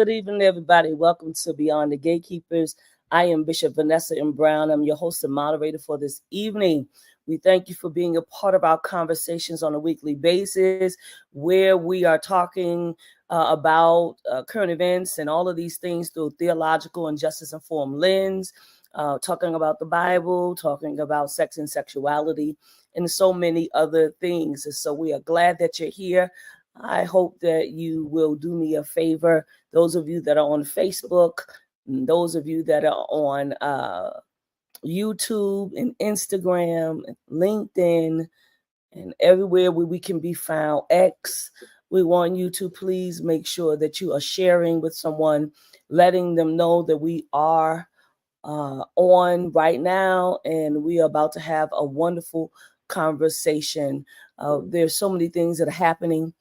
Good evening, everybody. Welcome to Beyond the Gatekeepers. I am Bishop Vanessa M. I'm your host and moderator for this evening. We thank you for being a part of our conversations on a weekly basis, where we are talking about current events and all of these things through theological and justice-informed lens, talking about the Bible, talking about sex and sexuality, and so many other things. And so we are glad that you're here. I hope that you will do me a favor. Those of you that are on Facebook, and those of you that are on YouTube and Instagram and LinkedIn and everywhere where we can be found, X, we want you to please make sure that you are sharing with someone, letting them know that we are on right now and we are about to have a wonderful conversation. There's so many things that are happening,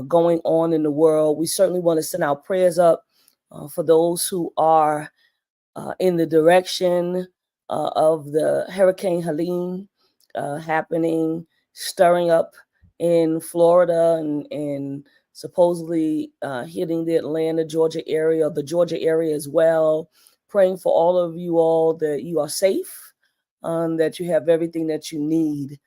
going on in the world. We certainly want to send our prayers up for those who are in the direction of the Hurricane Helene happening, stirring up in Florida and supposedly hitting the Atlanta, Georgia area, the Georgia area as well. Praying for all of you all that you are safe, that you have everything that you need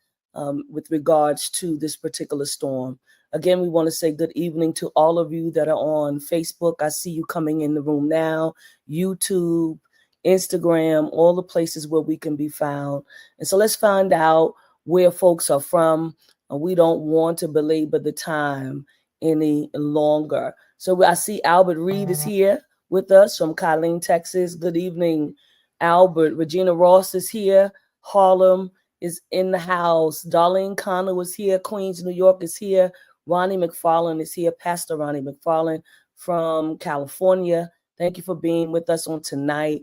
with regards to this particular storm. Again, we want to say good evening to all of you that are on Facebook. I see you coming in the room now, YouTube, Instagram, all the places where we can be found. And so let's find out where folks are from. We don't want to belabor the time any longer. So I see Albert Reed is here with us from Colleen, Texas. Good evening, Albert. Regina Ross is here. Harlem is in the house. Darlene Connor was here. Queens, New York is here. Ronnie McFarland is here. Pastor Ronnie McFarland from California. Thank you for being with us on tonight.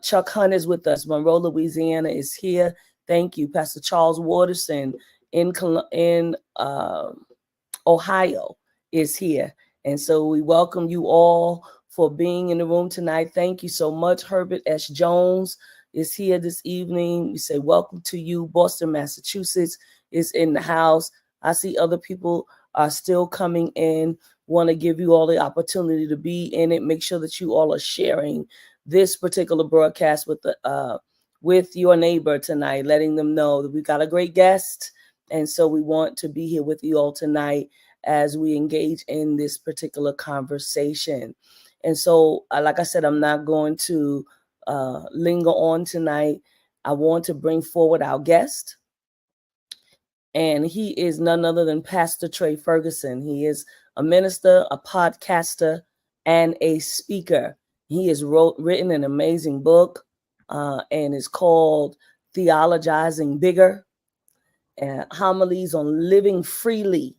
Chuck Hunt is with us. Monroe, Louisiana is here. Thank you. Pastor Charles Waterson in Ohio is here. And so we welcome you all for being in the room tonight. Thank you so much. Herbert S. Jones is here this evening. We say welcome to you. Boston, Massachusetts is in the house. I see other people are still coming in. Want to give you all the opportunity to be in it. Make sure that you all are sharing this particular broadcast with your neighbor tonight, letting them know that we've got a great guest. And so we want to be here with you all tonight as we engage in this particular conversation. And so, like I said, I'm not going to linger on tonight. I want to bring forward our guest. And he is none other than Pastor Trey Ferguson. He is a minister, a podcaster, and a speaker. He has written an amazing book and it's called Theologizing Bigger, Homilies on Living Freely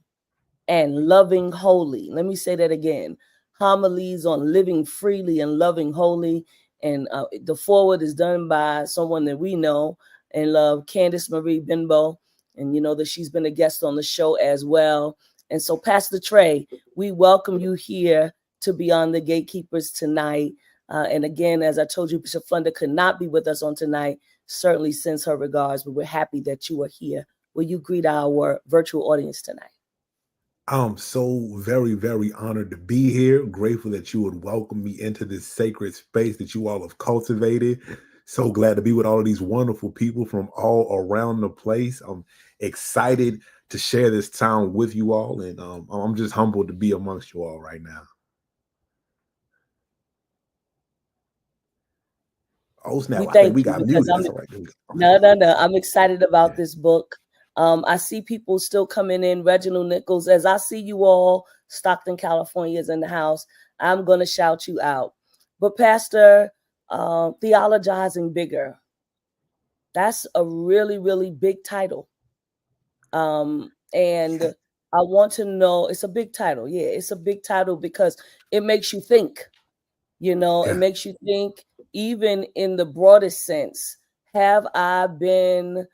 and Loving Holy. Let me say that again. Homilies on Living Freely and Loving Holy. And the foreword is done by someone that we know and love, Candace Marie Benbow. And you know that she's been a guest on the show as well. And so, Pastor Trey, we welcome you here to Beyond the Gatekeepers tonight. And again, as I told you, Bishop Flunder could not be with us on tonight. Certainly sends her regards, but we're happy that you are here. Will you greet our virtual audience tonight? I'm so very, very honored to be here. Grateful that you would welcome me into this sacred space that you all have cultivated. So glad to be with all of these wonderful people from all around the place. I'm excited to share this time with you all. And I'm just humbled to be amongst you all right now. Oh, snap. I think we got music. That's all right. No. I'm excited about this book. I see people still coming in. Reginald Nichols, as I see you all, Stockton, California is in the house. I'm going to shout you out. But Pastor, Theologizing Bigger, that's a really, really big title. And I want to know, it's a big title. Yeah, it's a big title because it makes you think, it makes you think even in the broadest sense. Have I been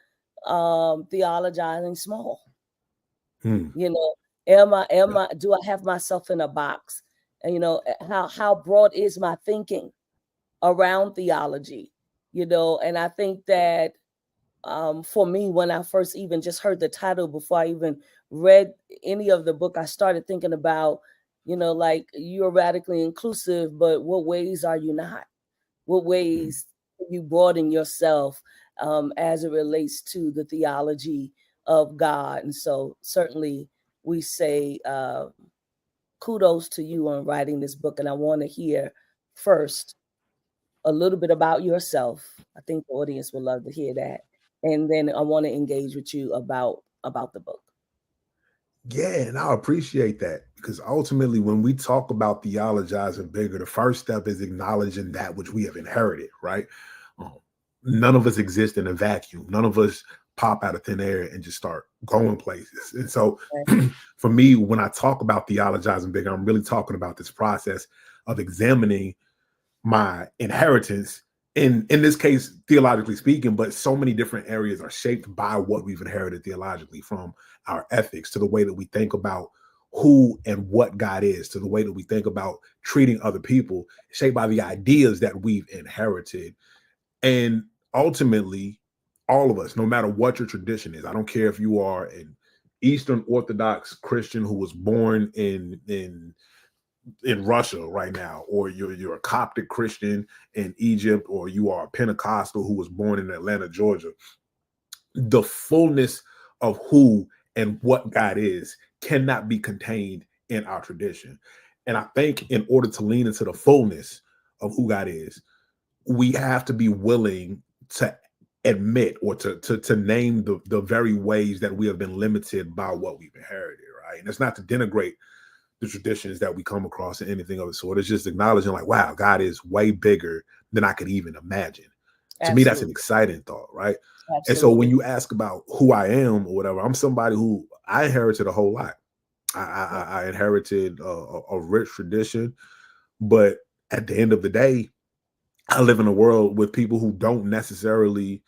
theologizing small? Am I do I have myself in a box? And how broad is my thinking around theology? And I think that for me, when I first even just heard the title before I even read any of the book, I started thinking about like you're radically inclusive, but what ways are you not? What ways you broaden yourself as it relates to the theology of God? And so certainly we say kudos to you on writing this book. And I want to hear first a little bit about yourself. I think the audience would love to hear that. And then I want to engage with you about the book. Yeah, and I appreciate that, because ultimately, when we talk about theologizing bigger, the first step is acknowledging that which we have inherited, right? Um, None of us exist in a vacuum. None of us pop out of thin air and just start going places. And so, for me, when I talk about theologizing bigger, I'm really talking about this process of examining my inheritance, in this case, theologically speaking, but so many different areas are shaped by what we've inherited theologically, from our ethics to the way that we think about who and what God is, to the way that we think about treating other people, shaped by the ideas that we've inherited. And ultimately, all of us, no matter what your tradition is, I don't care if you are an Eastern Orthodox Christian who was born in Russia right now, or you're a Coptic Christian in Egypt, or you are a Pentecostal who was born in Atlanta, Georgia. The fullness of who and what God is cannot be contained in our tradition. And I think in order to lean into the fullness of who God is, we have to be willing to admit, or to name the very ways that we have been limited by what we've inherited, right? And it's not to denigrate the traditions that we come across and anything of the sort. It's just acknowledging, like, wow, God is way bigger than I could even imagine. Absolutely. To me, that's an exciting thought, right? Absolutely. And so when you ask about who I am or whatever, I'm somebody who, I inherited a whole lot. I inherited a rich tradition, but at the end of the day, I live in a world with people who don't necessarily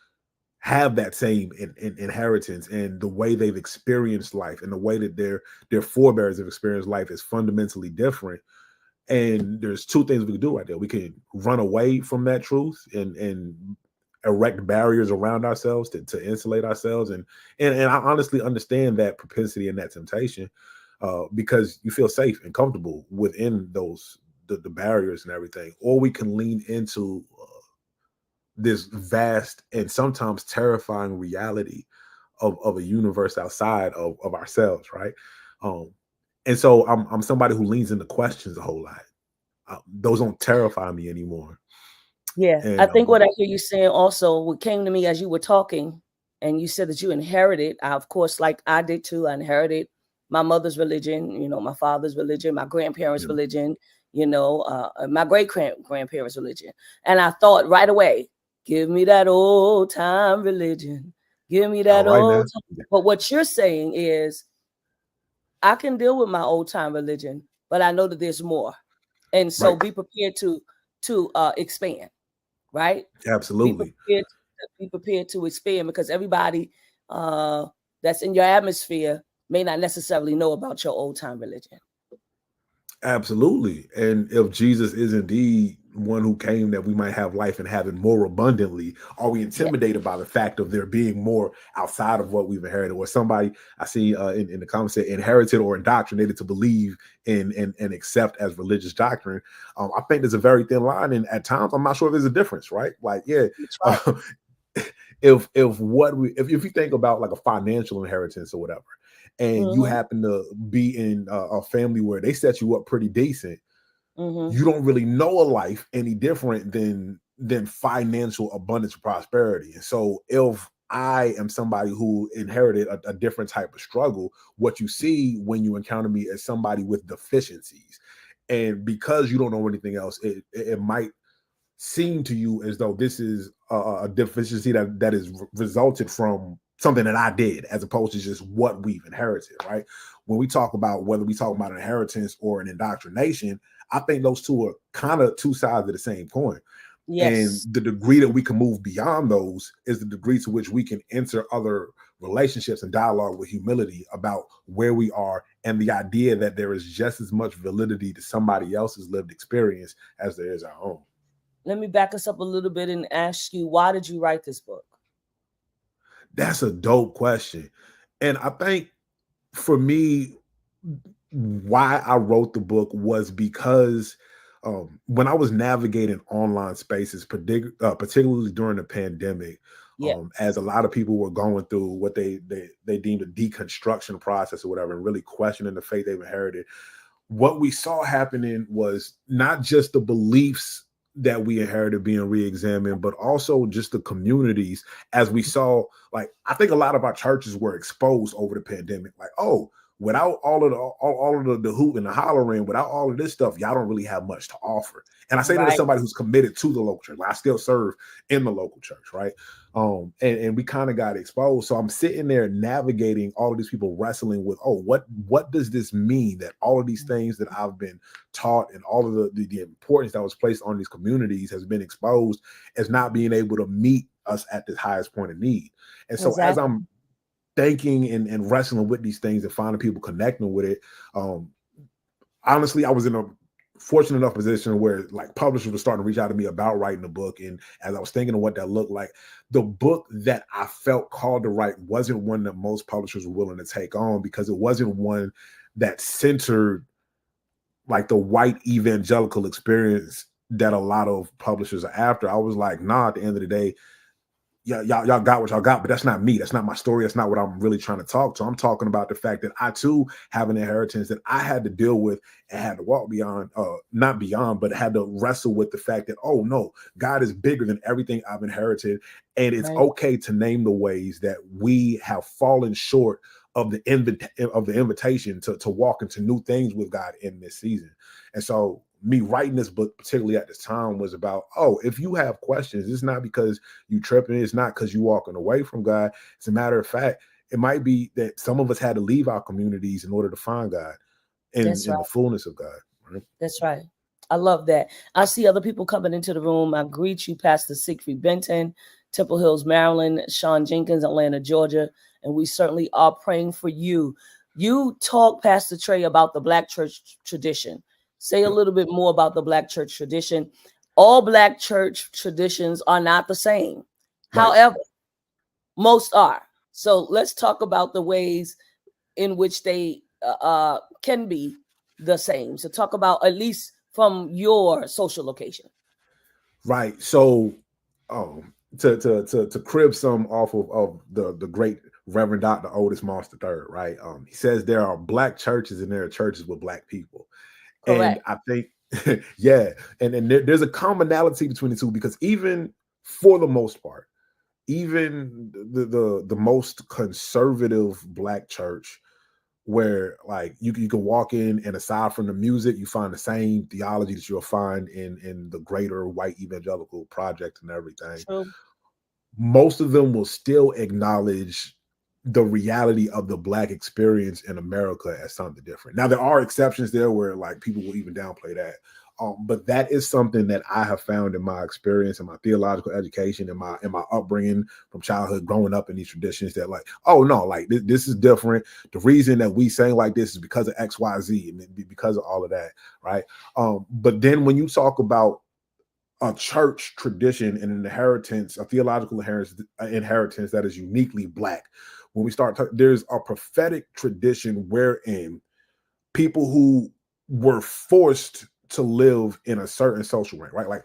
have that same inheritance, and the way they've experienced life and the way that their forebears have experienced life is fundamentally different. And there's two things we can do right there. We can run away from that truth and erect barriers around ourselves to insulate ourselves, and I honestly understand that propensity and that temptation, because you feel safe and comfortable within those the barriers and everything. Or we can lean into this vast and sometimes terrifying reality of a universe outside of ourselves, right? And so I'm somebody who leans into questions a whole lot. Those don't terrify me anymore. Yeah, And I think what I hear you saying also, what came to me as you were talking, and you said that you inherited, of course, like I did too, I inherited my mother's religion, my father's religion, my grandparents' religion, my great-grandparents' religion. And I thought right away, give me that old time religion. Give me that old time. But what you're saying is, I can deal with my old time religion, but I know that there's more. And so be prepared to expand. Right? Absolutely. Be prepared to expand, because everybody that's in your atmosphere may not necessarily know about your old time religion. Absolutely. And if Jesus is indeed one who came that we might have life and have it more abundantly, are we intimidated by the fact of there being more outside of what we've inherited? Or somebody I see in the comments say inherited or indoctrinated to believe in and accept as religious doctrine. I think there's a very thin line, and at times I'm not sure if there's a difference, right? Like, if you think about like a financial inheritance or whatever, and you happen to be in a family where they set you up pretty decent, you don't really know a life any different than financial abundance or prosperity. And so if I am somebody who inherited a different type of struggle, what you see when you encounter me is somebody with deficiencies. And because you don't know anything else, it might seem to you as though this is a deficiency that is resulted from something that I did, as opposed to just what we've inherited, right? When we talk about whether we talk about an inheritance or an indoctrination, I think those two are kind of two sides of the same coin. Yes. And the degree that we can move beyond those is the degree to which we can enter other relationships and dialogue with humility about where we are, and the idea that there is just as much validity to somebody else's lived experience as there is our own. Let me back us up a little bit and ask you, why did you write this book? That's a dope question. And I think for me, why I wrote the book was because when I was navigating online spaces, particularly during the pandemic, Yeah. as a lot of people were going through what they deemed a deconstruction process or whatever, and really questioning the faith they've inherited, what we saw happening was not just the beliefs that we inherited being re-examined, but also just the communities. As we saw, like, I think a lot of our churches were exposed over the pandemic, like, oh, without all of the hoop and the hollering, without all of this stuff, y'all don't really have much to offer. And I say that as Right. somebody who's committed to the local church. Like, I still serve in the local church, right? And we kind of got exposed. So I'm sitting there navigating all of these people wrestling with, oh, what does this mean that all of these things that I've been taught and all of the importance that was placed on these communities has been exposed as not being able to meet us at the highest point of need. And so as Exactly. I'm thinking and wrestling with these things and finding people connecting with it, honestly, I was in a fortunate enough position where like publishers were starting to reach out to me about writing a book. And as I was thinking of what that looked like, the book that I felt called to write wasn't one that most publishers were willing to take on, because it wasn't one that centered like the white evangelical experience that a lot of publishers are after. I was like, nah, at the end of the day, yeah, y'all got what y'all got, but that's not me. That's not my story. That's not what I'm really trying to talk to. I'm talking about the fact that I too have an inheritance that I had to deal with and had to walk beyond, not beyond, but had to wrestle with the fact that, oh no, God is bigger than everything I've inherited. And it's Right. okay to name the ways that we have fallen short of the invitation to walk into new things with God in this season. And so me writing this book, particularly at this time, was about, oh, if you have questions, it's not because you tripping, it's not because you walking away from God. As a matter of fact, it might be that some of us had to leave our communities in order to find God in That's right. the fullness of God. Right? That's right. I love that. I see other people coming into the room. I greet you, Pastor Siegfried Benton, Temple Hills, Maryland, Sean Jenkins, Atlanta, Georgia, and we certainly are praying for you. You talk, Pastor Trey, about the Black church tradition. Say a little bit more about the Black church tradition. All Black church traditions are not the same. Right. However, most are. So let's talk about the ways in which they can be the same. So talk about at least from your social location. Right. So to crib some off of the great Reverend Dr. Otis Monster III, right? He says there are Black churches and there are churches with Black people. And Correct. I think, yeah, and there's a commonality between the two, because even for the most part, even the most conservative Black church, where like you can walk in and aside from the music, you find the same theology that you'll find in the greater white evangelical project and everything. True. Most of them will still acknowledge the reality of the Black experience in America as something different. Now, there are exceptions there where like people will even downplay that. But that is something that I have found in my experience and my theological education and my upbringing from childhood, growing up in these traditions, that like, oh no, like this is different. The reason that we sing like this is because of X, Y, Z, and because of all of that, right? But then when you talk about a church tradition and an inheritance, a theological inheritance that is uniquely Black, when we start, there's a prophetic tradition wherein people who were forced to live in a certain social rank, right? Like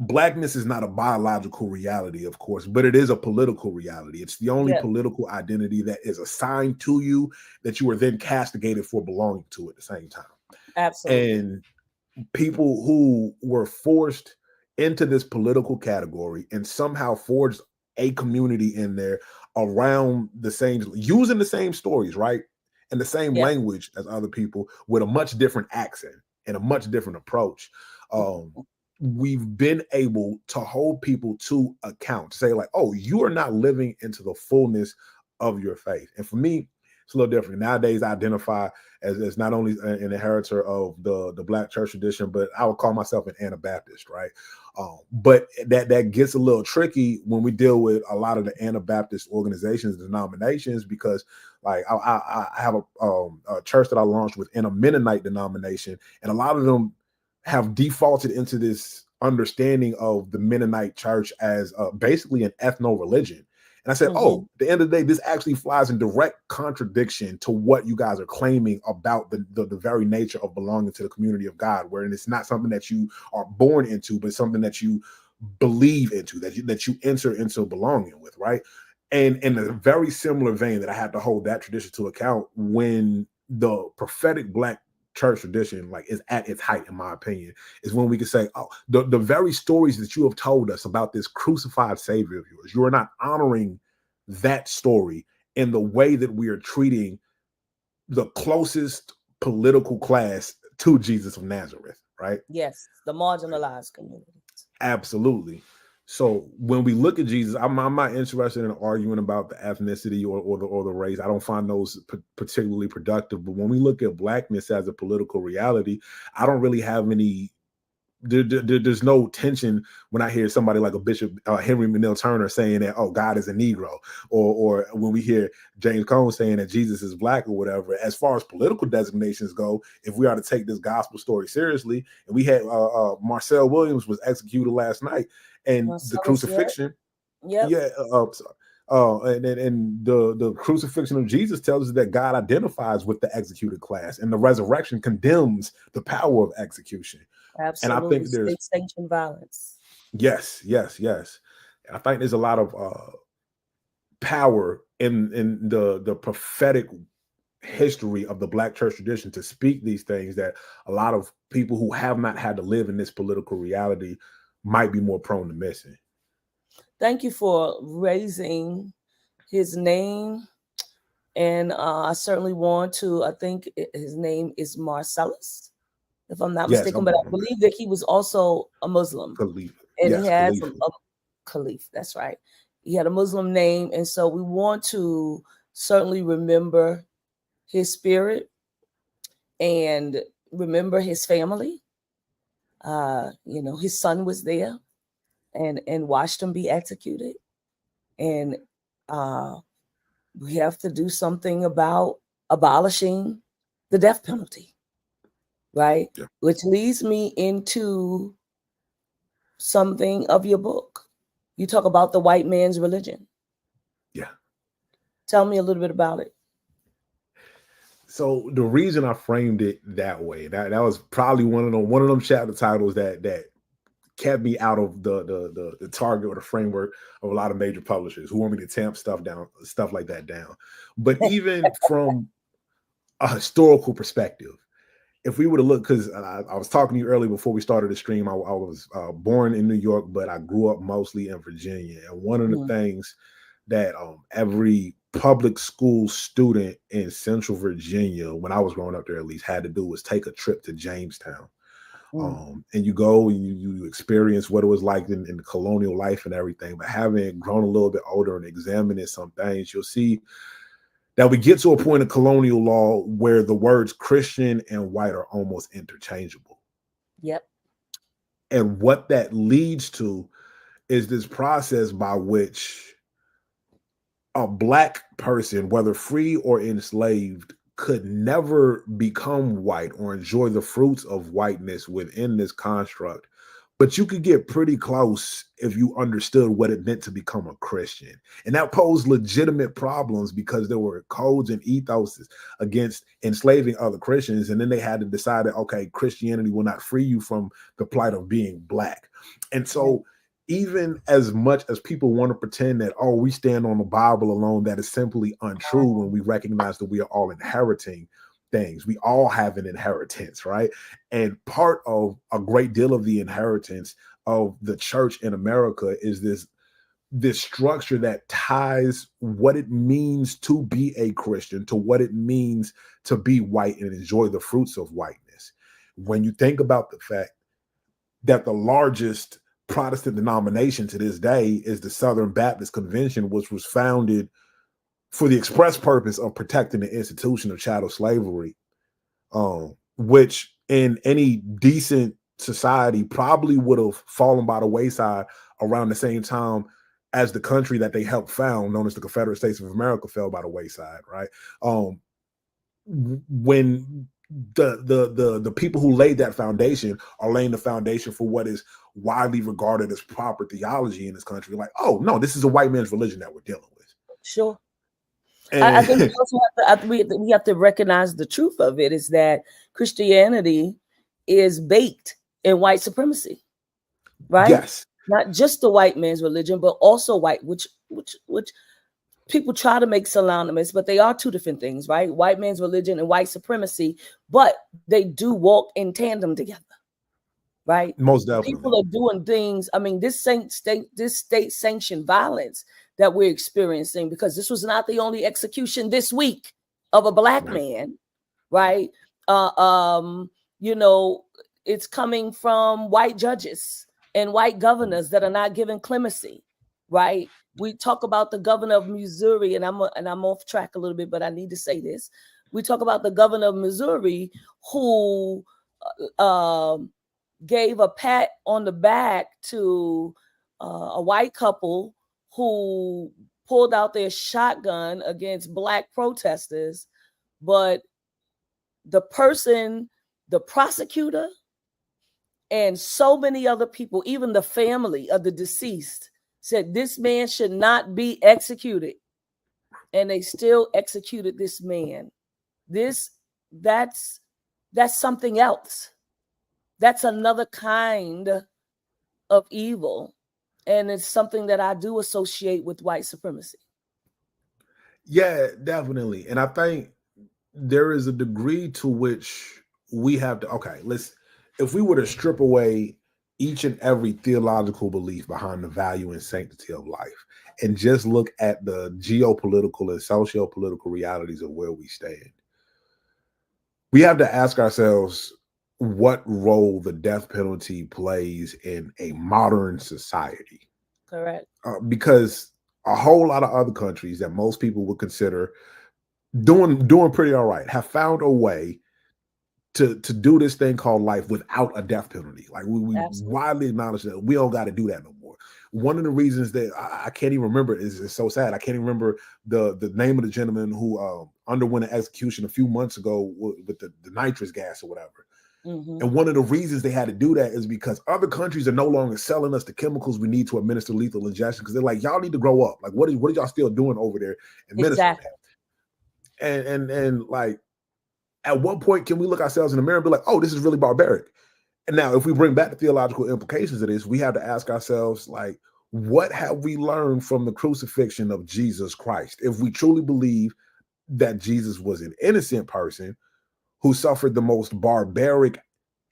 Blackness is not a biological reality, of course, but it is a political reality. It's the only political identity that is assigned to you that you are then castigated for belonging to at the same time. Absolutely. And people who were forced into this political category and somehow forged a community in there around the same, using the same stories, right? And the same language as other people with a much different accent and a much different approach. We've been able to hold people to account, say like, oh, you are not living into the fullness of your faith. And for me, it's a little different. Nowadays, I identify as not only an inheritor of the Black church tradition, but I would call myself an Anabaptist, right? But that gets a little tricky when we deal with a lot of the Anabaptist organizations and denominations, because like I have a church that I launched within a Mennonite denomination, and a lot of them have defaulted into this understanding of the Mennonite church as basically an ethno religion. And I said, oh, at the end of the day, this actually flies in direct contradiction to what you guys are claiming about the very nature of belonging to the community of God, wherein it's not something that you are born into, but something that you believe into, that you enter into belonging with, right? And in a very similar vein that I had to hold that tradition to account when the prophetic Black church tradition like is at its height, in my opinion, is when we can say, oh, the very stories that you have told us about this crucified savior of yours, you are not honoring that story in the way that we are treating the closest political class to Jesus of Nazareth, right? Yes, the marginalized communities. Absolutely. So when we look at Jesus, I'm not interested in arguing about the ethnicity or the race. I don't find those particularly productive. But when we look at Blackness as a political reality, I don't really have any. There's no tension when I hear somebody like a Bishop Henry Manil Turner saying that, oh, God is a Negro, or when we hear James Cone saying that Jesus is Black or whatever. As far as political designations go, if we are to take this gospel story seriously, and we had Marcel Williams was executed last night, and the crucifixion, and the crucifixion of Jesus tells us that God identifies with the executed class, and the resurrection condemns the power of execution. Absolutely. And I think there's state-sanctioned violence. Yes. I think there's a lot of power in the prophetic history of the Black church tradition to speak these things that a lot of people who have not had to live in this political reality might be more prone to missing. Thank you for raising his name. And I certainly want to, I think his name is Marcellus, if I'm not mistaken, but I believe that he was also a Muslim. Khalif. And yes, he has a Khalif, that's right. He had a Muslim name. And so we want to certainly remember his spirit and remember his family. His son was there and watched him be executed. And we have to do something about abolishing the death penalty, right? Yeah. Which leads me into something of your book. You talk about the white man's religion. Yeah. Tell me a little bit about it. So the reason I framed it that way, that was probably one of them chapter titles that kept me out of the target or the framework of a lot of major publishers who want me to tamp stuff like that down. But even from a historical perspective, if we were to look, because I was talking to you earlier before we started the stream, I was born in New York, but I grew up mostly in Virginia. And one of the things that every public school student in Central Virginia, when I was growing up there at least, had to do was take a trip to Jamestown. And you go and you experience what it was like in colonial life and everything. But having grown a little bit older and examining some things, you'll see that we get to a point of colonial law where the words Christian and white are almost interchangeable. Yep. And what that leads to is this process by which a Black person, whether free or enslaved, could never become white or enjoy the fruits of whiteness within this construct. But you could get pretty close if you understood what it meant to become a Christian. And that posed legitimate problems because there were codes and ethoses against enslaving other Christians. And then they had to decide that, okay, Christianity will not free you from the plight of being Black. And so even as much as people want to pretend that, oh, we stand on the Bible alone, that is simply untrue when we recognize that we are all inheriting things. We all have an inheritance, right? And part of a great deal of the inheritance of the church in America is this structure that ties what it means to be a Christian to what it means to be white and enjoy the fruits of whiteness. When you think about the fact that the largest Protestant denomination to this day is the Southern Baptist Convention, which was founded for the express purpose of protecting the institution of chattel slavery, which in any decent society probably would have fallen by the wayside around the same time as the country that they helped found, known as the Confederate States of America, fell by the wayside, right? When the people who laid that foundation are laying the foundation for what is widely regarded as proper theology in this country. Like, oh no, this is a white man's religion that we're dealing with. Sure. And I think we also we have to recognize the truth of it is that Christianity is baked in white supremacy, right? yes, Not just the white man's religion, but also white, which people try to make synonymous, but they are two different things, right? White man's religion and white supremacy, but they do walk in tandem together, right? most definitely. People are doing things. I mean, this state sanctioned violence that we're experiencing, because this was not the only execution this week of a black man, right? You know, it's coming from white judges and white governors that are not giving clemency, right? We talk about the governor of Missouri, and I'm off track a little bit, but I need to say this. We talk about the governor of Missouri who gave a pat on the back to a white couple who pulled out their shotgun against black protesters, but the prosecutor, and so many other people, even the family of the deceased, said this man should not be executed, and they still executed this man. That's something else. That's another kind of evil, and it's something that I do associate with white supremacy. Yeah, definitely. And I think there is a degree to which we have to, okay, if we were to strip away each and every theological belief behind the value and sanctity of life and just look at the geopolitical and socio-political realities of where we stand, we have to ask ourselves what role the death penalty plays in a modern society. Correct. Because a whole lot of other countries that most people would consider doing pretty all right have found a way to do this thing called life without a death penalty. Like we widely acknowledge that we don't got to do that no more. One of the reasons that I can't even remember is so sad. I can't even remember the name of the gentleman who underwent an execution a few months ago with the nitrous gas or whatever. Mm-hmm. And one of the reasons they had to do that is because other countries are no longer selling us the chemicals we need to administer lethal injection, because they're like, y'all need to grow up. Like, what are y'all still doing over there administering that? And like, at what point can we look ourselves in the mirror and be like, oh, this is really barbaric? And now, if we bring back the theological implications of this, we have to ask ourselves, like, what have we learned from the crucifixion of Jesus Christ? If we truly believe that Jesus was an innocent person who suffered the most barbaric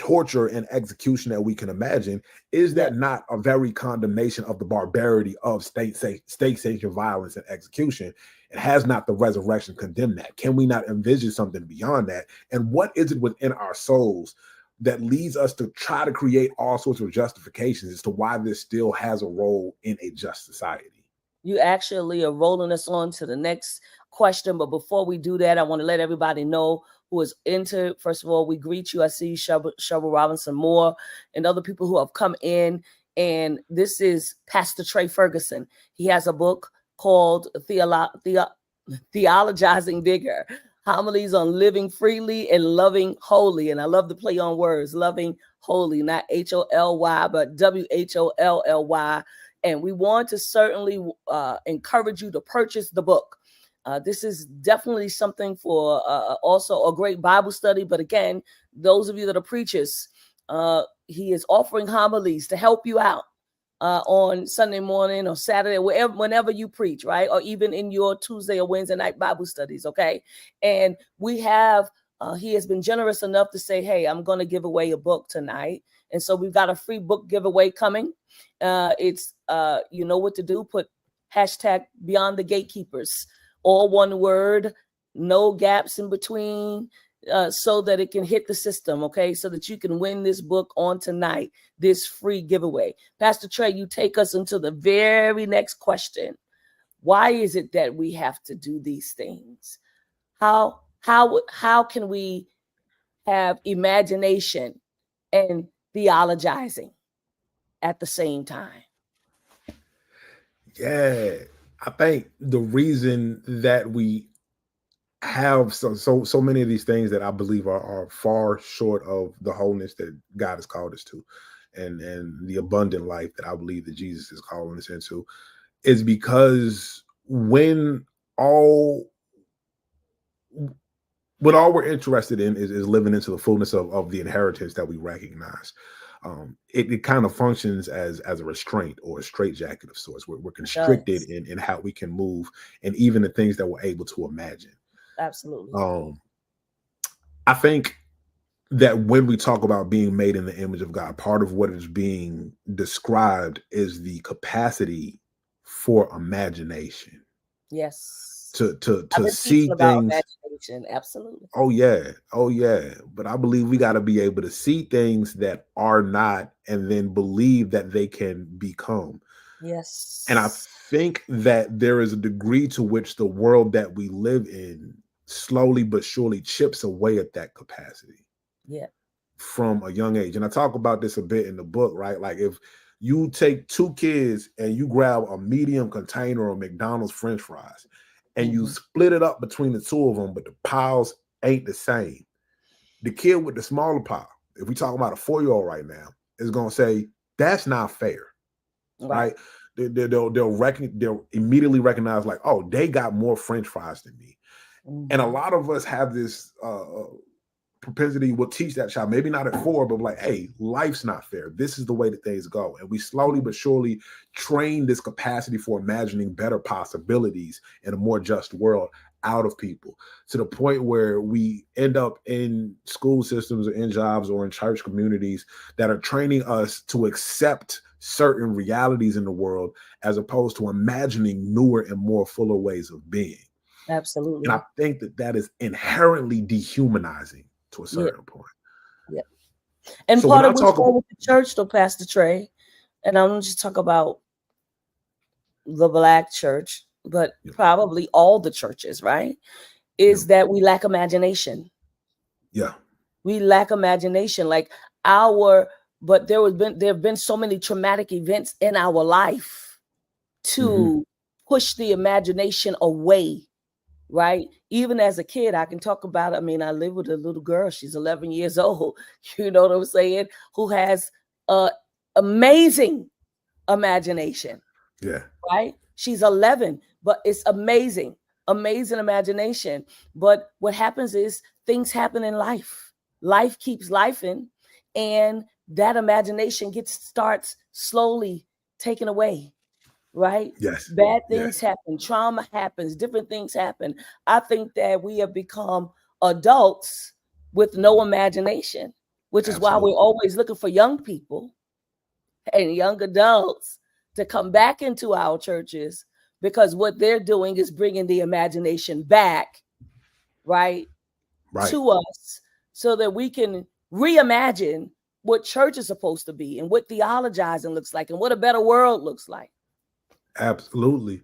torture and execution that we can imagine, is that not a very condemnation of the barbarity of state-sanctioned violence and execution? And has not the resurrection condemned that? Can we not envision something beyond that? And what is it within our souls that leads us to try to create all sorts of justifications as to why this still has a role in a just society? You actually are rolling us on to the next question. But before we do that, I want to let everybody know who is entered. First of all, we greet you. I see Shelby Robinson Moore and other people who have come in. And this is Pastor Trey Ferguson. He has a book called Theologizing Bigger, Homilies on Living Freely and Loving Holy. And I love the play on words, loving holy, not H-O-L-Y, but W-H-O-L-L-Y. And we want to certainly encourage you to purchase the book. This is definitely something for also a great Bible study. But again, those of you that are preachers, he is offering homilies to help you out on Sunday morning or Saturday, whenever you preach, right? Or even in your Tuesday or Wednesday night Bible studies, okay? And we have, he has been generous enough to say, hey, I'm going to give away a book tonight. And so we've got a free book giveaway coming. It's, you know what to do. Put hashtag Beyond the Gatekeepers, all one word, no gaps in between, so that it can hit the system, okay? So that you can win this book on tonight, this free giveaway. Pastor Trey, you take us into the very next question. Why is it that we have to do these things? How can we have imagination and theologizing at the same time? Yeah, I think the reason that we have so many of these things that I believe are far short of the wholeness that God has called us to, and the abundant life that I believe that Jesus is calling us into, is because all we're interested in is living into the fullness of the inheritance that we recognize. It kind of functions as a restraint or a straitjacket of sorts. We're constricted in how we can move, and even the things that we're able to imagine. Absolutely. I think that when we talk about being made in the image of God, part of what is being described is the capacity for imagination. Yes. To see things. Imagination. Absolutely. Oh yeah. But I believe we got to be able to see things that are not, and then believe that they can become. Yes. And I think that there is a degree to which the world that we live in slowly but surely chips away at that capacity. Yeah. From a young age. And I talk about this a bit in the book, right? Like if you take two kids and you grab a medium container of McDonald's French fries and you split it up between the two of them, but the piles ain't the same. The kid with the smaller pile, if we talk about a 4-year-old right now, is going to say, that's not fair, right? They'll immediately recognize like, oh, they got more French fries than me. And a lot of us have this propensity will teach that child, maybe not at 4, but like, hey, life's not fair. This is the way that things go. And we slowly but surely train this capacity for imagining better possibilities in a more just world out of people, to the point where we end up in school systems or in jobs or in church communities that are training us to accept certain realities in the world as opposed to imagining newer and more fuller ways of being. Absolutely. And I think that is inherently dehumanizing to a certain point. Yeah. And so part of what's wrong with the church, though, Pastor Trey, and I'm just talk about the Black church, but probably all the churches, right? Is that we lack imagination. Yeah. We lack imagination. Like but there have been so many traumatic events in our life to push the imagination away. Right. Even as a kid, I can talk about it. I mean, I live with a little girl. She's 11 years old. You know what I'm saying? Who has amazing imagination. Yeah. Right. She's 11, but it's amazing imagination. But what happens is things happen in life. Life keeps lifing, and that imagination starts slowly taken away. Right? Yes. Bad things happen, trauma happens, different things happen. I think that we have become adults with no imagination, which is why we're always looking for young people and young adults to come back into our churches, because what they're doing is bringing the imagination back, right, to us, so that we can reimagine what church is supposed to be and what theologizing looks like and what a better world looks like. Absolutely.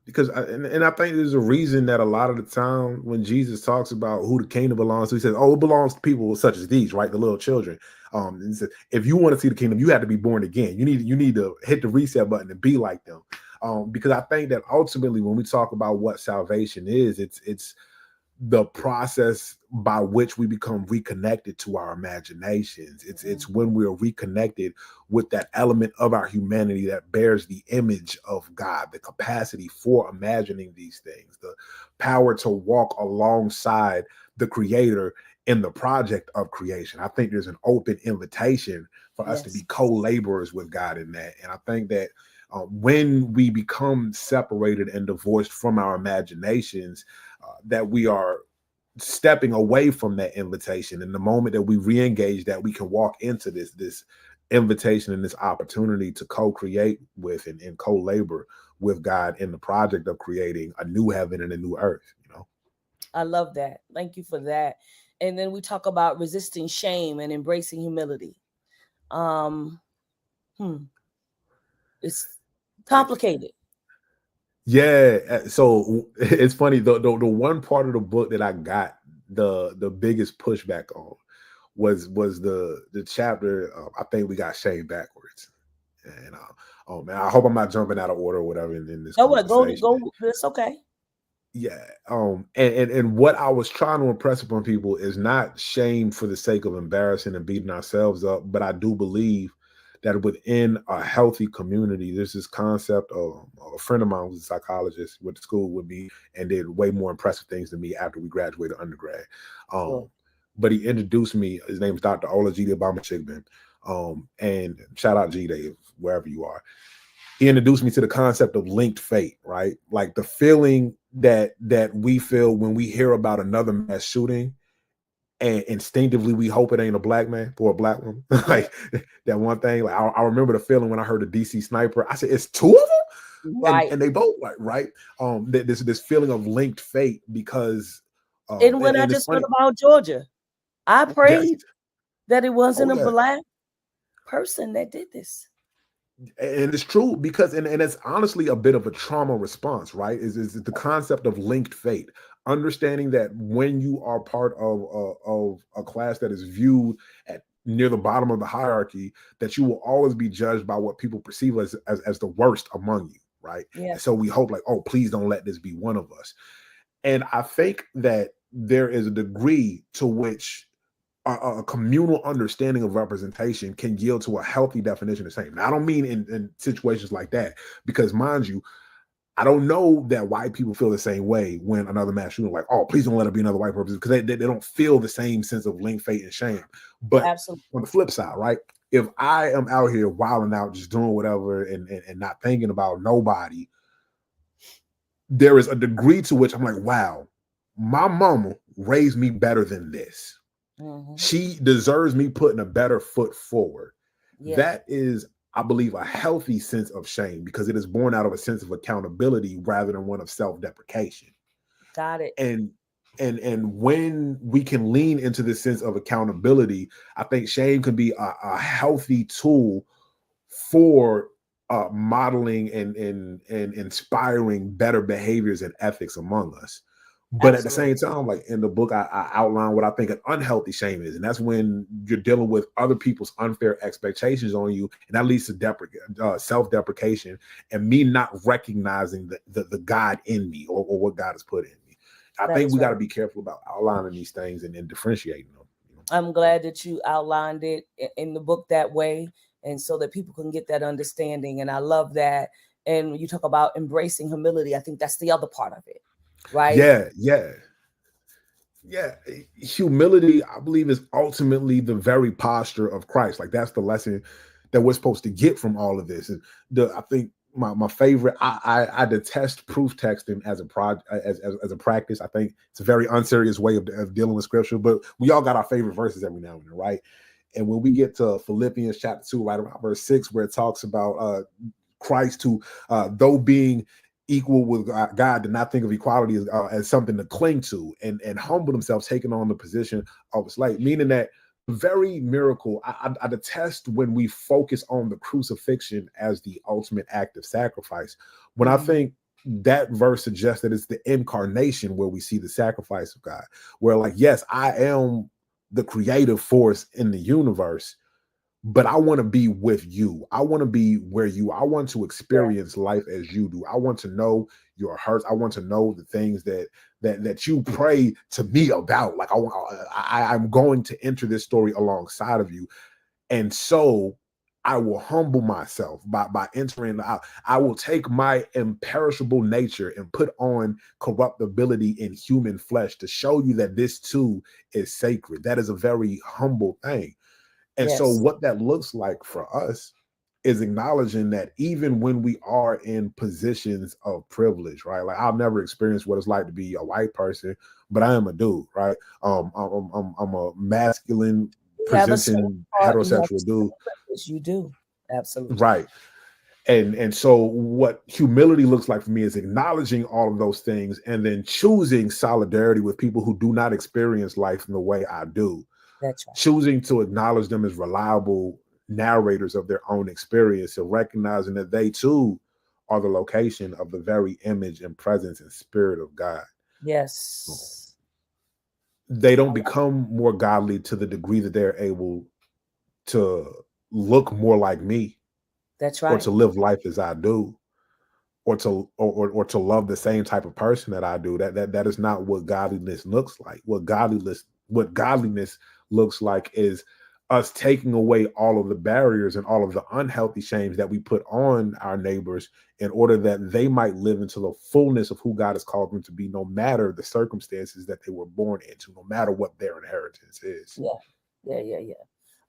Because I think there's a reason that a lot of the time when Jesus talks about who the kingdom belongs to, he says, oh, it belongs to people such as these, right? The little children. And he says, if you want to see the kingdom, you have to be born again. You need to hit the reset button and be like them. Because I think that ultimately when we talk about what salvation is, it's the process by which we become reconnected to our imaginations. It's when we're reconnected with that element of our humanity that bears the image of God, the capacity for imagining these things, the power to walk alongside the Creator in the project of creation. I think there's an open invitation for us to be co-laborers with God in that. And I think that when we become separated and divorced from our imaginations, that we are stepping away from that invitation. And the moment that we re-engage that, we can walk into this invitation and this opportunity to co-create with and co-labor with God in the project of creating a new heaven and a new earth. I love that. Thank you for that. And then we talk about resisting shame and embracing humility. It's complicated. Yeah. So it's funny, the one part of the book that I got the biggest pushback on was the chapter, I think we got shame backwards. And oh man, I hope I'm not jumping out of order or whatever in this conversation. Go. It's okay. Yeah. And what I was trying to impress upon people is not shame for the sake of embarrassing and beating ourselves up, but I do believe that within a healthy community, there's this concept of a friend of mine who's a psychologist, went to school with me and did way more impressive things than me after we graduated undergrad. Sure. But he introduced me. His name is Dr. Ola G. Obama Chigman. And shout out G Dave, wherever you are. He introduced me to the concept of linked fate, right? Like the feeling that we feel when we hear about another mass shooting, and instinctively we hope it ain't a black man or a black woman. Like that one thing. Like I remember the feeling when I heard a DC sniper. I said, "It's two of them," Right. and they both like right. This feeling of linked fate because, And when I and it's just heard funny. about Georgia, I Yes. prayed that it wasn't Oh a yeah. black person that did this. And it's true because and it's honestly a bit of a trauma response, right? Is the concept of linked fate, understanding that when you are part of a class that is viewed at near the bottom of the hierarchy, that you will always be judged by what people perceive as the worst among you, right? Yeah. And so we hope like, oh, please don't let this be one of us. And I think that there is a degree to which a communal understanding of representation can yield to a healthy definition of shame. Now, I don't mean in situations like that, because mind you, I don't know that white people feel the same way when another mass shooting, like, oh, please don't let it be another white person, because they don't feel the same sense of link, fate, and shame. But Absolutely. on the flip side, right? If I am out here wilding out, just doing whatever and not thinking about nobody, there is a degree to which I'm like, wow, my mama raised me better than this. Mm-hmm. She deserves me putting a better foot forward. Yeah. That is, I believe, a healthy sense of shame because it is born out of a sense of accountability rather than one of self-deprecation. Got it. And when we can lean into this sense of accountability, I think shame can be a healthy tool for modeling and inspiring better behaviors and ethics among us. But at the Absolutely. same time, like in the book, I outline what I think an unhealthy shame is. And that's when you're dealing with other people's unfair expectations on you. And that leads to self-deprecation and me not recognizing the God in me or what God has put in me. I That think is we got to right. be careful about outlining these things and differentiating them. I'm glad that you outlined it in the book that way, and so that people can get that understanding. And I love that. And you talk about embracing humility. I think that's the other part of it, right? Yeah. Humility, I believe, is ultimately the very posture of Christ. Like that's the lesson that we're supposed to get from all of this. And I think my favorite, I detest proof texting as a practice. I think it's a very unserious way of dealing with scripture, but we all got our favorite verses every now and then, right? And when we get to Philippians chapter 2, right around verse 6, where it talks about Christ who, though being equal with God, did not think of equality as something to cling to, and humbled himself, taking on the position of a slave, meaning that very miracle. I detest when we focus on the crucifixion as the ultimate act of sacrifice, when I think that verse suggests that it's the incarnation where we see the sacrifice of God, where like, yes, I am the creative force in the universe, but I want to be with you. I want to be where you. I want to Yeah. experience life as you do. I want to know your hurts. I want to know the things that you pray to me about. Like I'm going to enter this story alongside of you, and so I will humble myself by entering. I will take my imperishable nature and put on corruptibility in human flesh to show you that this too is sacred. That is a very humble thing. And so Yes. what that looks like for us is acknowledging that even when we are in positions of privilege, right? Like I've never experienced what it's like to be a white person, but I am a dude, right? I'm a masculine You have a certain presenting part. You have a heterosexual dude, certain privilege. You do. Absolutely. right? And so what humility looks like for me is acknowledging all of those things and then choosing solidarity with people who do not experience life in the way I do, That's right. choosing to acknowledge them as reliable narrators of their own experience and recognizing that they too are the location of the very image and presence and spirit of God. Yes. They don't become more godly to the degree that they're able to look more like me That's or right. to live life as I do. or to love the same type of person that I do. That is not what godliness looks like. What godliness looks like is us taking away all of the barriers and all of the unhealthy shames that we put on our neighbors in order that they might live into the fullness of who God has called them to be, no matter the circumstances that they were born into, no matter what their inheritance is. Yeah.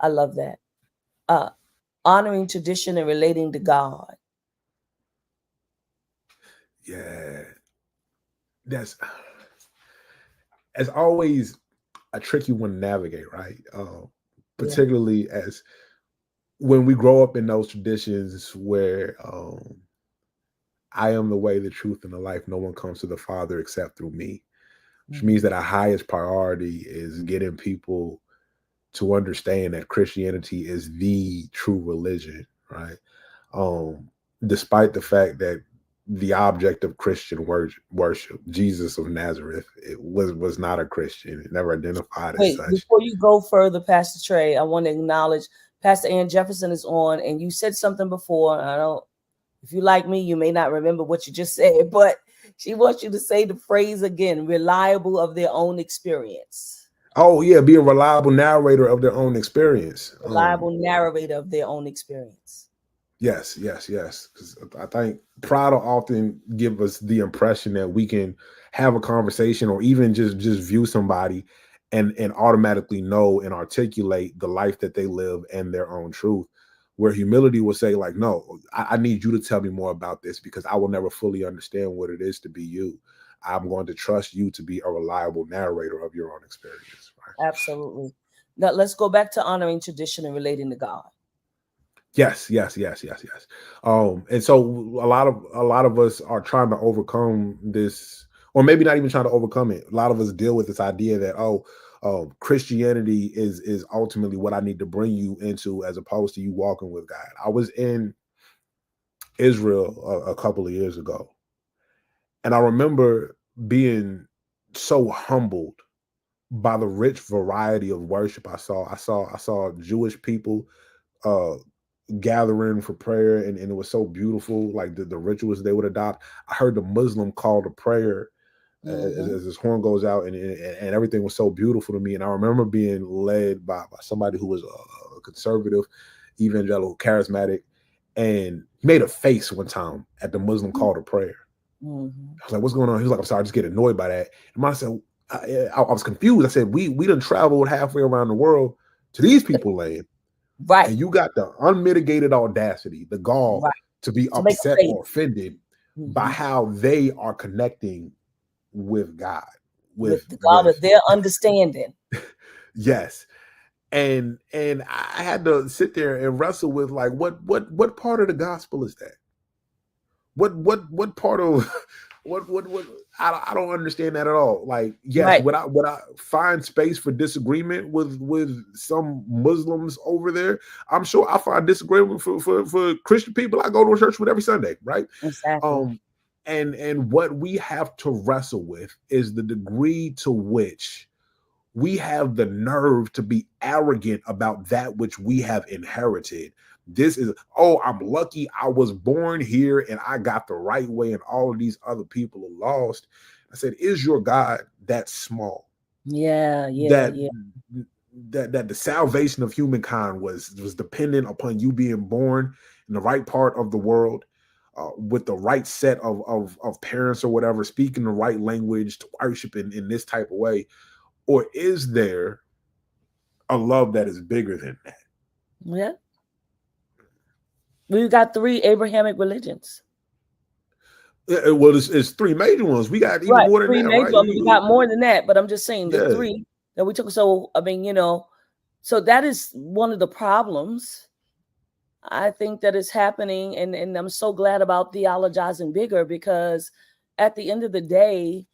I love that. Honoring tradition and relating to God. Yeah. That's always a tricky one to navigate, right? Particularly as when we grow up in those traditions where I am the way, the truth, and the life. No one comes to the Father except through me, which means that our highest priority is getting people to understand that Christianity is the true religion, right? Despite the fact that the object of Christian worship, Jesus of Nazareth, it was not a Christian. It never identified as such. Before you go further, Pastor Trey, I want to acknowledge Pastor Ann Jefferson is on, and you said something before. If you like me, you may not remember what you just said, but she wants you to say the phrase again: reliable of their own experience. Oh yeah, be a reliable narrator of their own experience. Reliable narrator of their own experience. Yes. Because I think pride will often give us the impression that we can have a conversation or even just view somebody and automatically know and articulate the life that they live and their own truth. Where humility will say, like, no, I need you to tell me more about this because I will never fully understand what it is to be you. I'm going to trust you to be a reliable narrator of your own experience. Right? Absolutely. Now let's go back to honoring tradition and relating to God. Yes. And so a lot of us are trying to overcome this, or maybe not even trying to overcome it. A lot of us deal with this idea that Christianity is ultimately what I need to bring you into, as opposed to you walking with God. I was in Israel a couple of years ago, and I remember being so humbled by the rich variety of worship I saw. I saw Jewish people gathering for prayer, and it was so beautiful, like the rituals they would adopt. I heard the Muslim call to prayer as his horn goes out, and everything was so beautiful to me. And I remember being led by somebody who was a conservative, evangelical, charismatic, and made a face one time at the Muslim call to prayer. I was like, what's going on? He was like, I'm sorry, I just get annoyed by that. And I said, I was confused. I said, we done traveled halfway around the world to these people land. Right. And you got the unmitigated audacity, the gall to be upset or offended by how they are connecting with God. With the God of their understanding. Yes. And I had to sit there and wrestle with, like, what part of the gospel is that? What part of what I don't understand that at all. Like, yes, would I find space for disagreement with some Muslims over there? I'm sure I find disagreement for Christian people I go to church with every Sunday, right? Exactly. And what we have to wrestle with is the degree to which we have the nerve to be arrogant about that which we have inherited. This is, I'm lucky I was born here and I got the right way and all of these other people are lost. I said, is your God that small? That the salvation of humankind was dependent upon you being born in the right part of the world, with the right set of parents or whatever, speaking the right language to worship in this type of way? Or is there a love that is bigger than that? Yeah. We've got 3 Abrahamic religions. Well, it's 3 major ones. We got even more than that, right? I mean, we got more than that, but I'm just saying the 3 that we took. So, I mean, so that is one of the problems I think that is happening. And I'm so glad about theologizing bigger, because at the end of the day,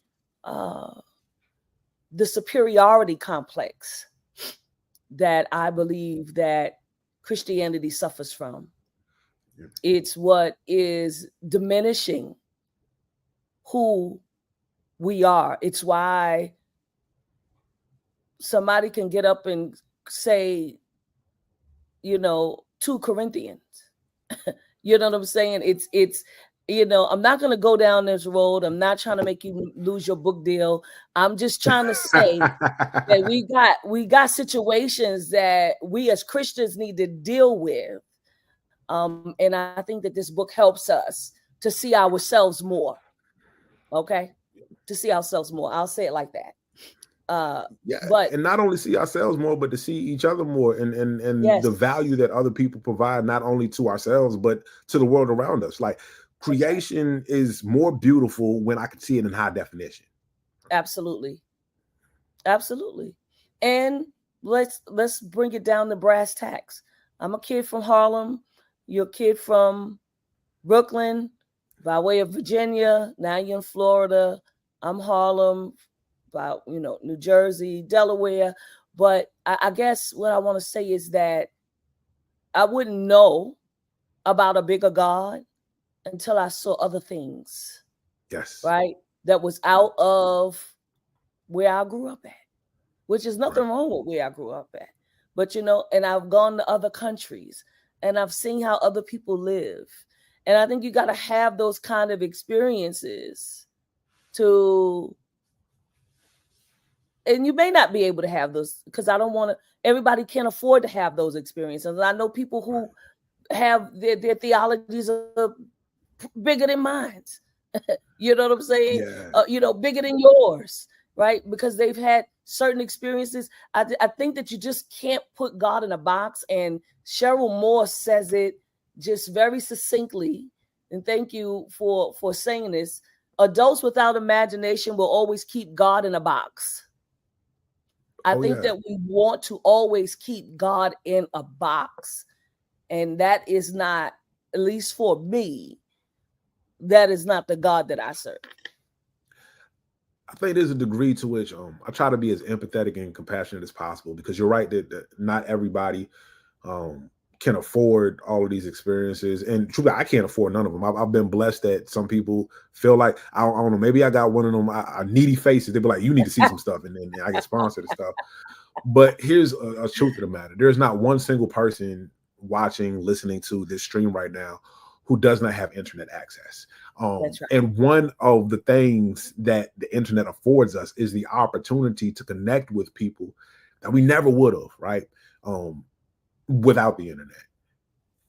the superiority complex that I believe that Christianity suffers from, it's what is diminishing who we are. It's why somebody can get up and say, 2 Corinthians. You know what I'm saying? You know, I'm not going to go down this road. I'm not trying to make you lose your book deal. I'm just trying to say that we got situations that we as Christians need to deal with. And I think that this book helps us to see ourselves more. Okay. To see ourselves more. I'll say it like that. Yeah, But and not only see ourselves more, but to see each other more, and the yes, value that other people provide, not only to ourselves but to the world around us. Like, that's right. creation is more beautiful when I can see it in high definition. Absolutely. Absolutely. And let's bring it down to brass tacks. I'm a kid from Harlem. You're a kid from Brooklyn, by way of Virginia. Now you're in Florida. I'm Harlem, by New Jersey, Delaware. But I guess what I want to say is that I wouldn't know about a bigger God until I saw other things, Yes. right? That was out of where I grew up at, which is nothing Right. wrong with where I grew up at. But and I've gone to other countries and I've seen how other people live. And I think you got to have those kind of experiences to, and you may not be able to have those because I don't want to, everybody can't afford to have those experiences. And I know people who have their theologies are bigger than mine. You know what I'm saying? Yeah. Bigger than yours, right? Because they've had certain experiences. I think that you just can't put God in a box. And Cheryl Moore says it just very succinctly. And thank you for saying this. Adults without imagination will always keep God in a box. I think that we want to always keep God in a box. And that is not, at least for me, that is not the God that I serve. I think there's a degree to which I try to be as empathetic and compassionate as possible, because you're right that not everybody can afford all of these experiences, and truly, I can't afford none of them. I've been blessed that some people feel like I don't know. Maybe I got one of them needy faces. They be like, "You need to see some stuff," and then I get sponsored and stuff. But here's a truth of the matter: there's not one single person watching, listening to this stream right now who does not have internet access. That's right. And one of the things that the internet affords us is the opportunity to connect with people that we never would have, right? Without the internet.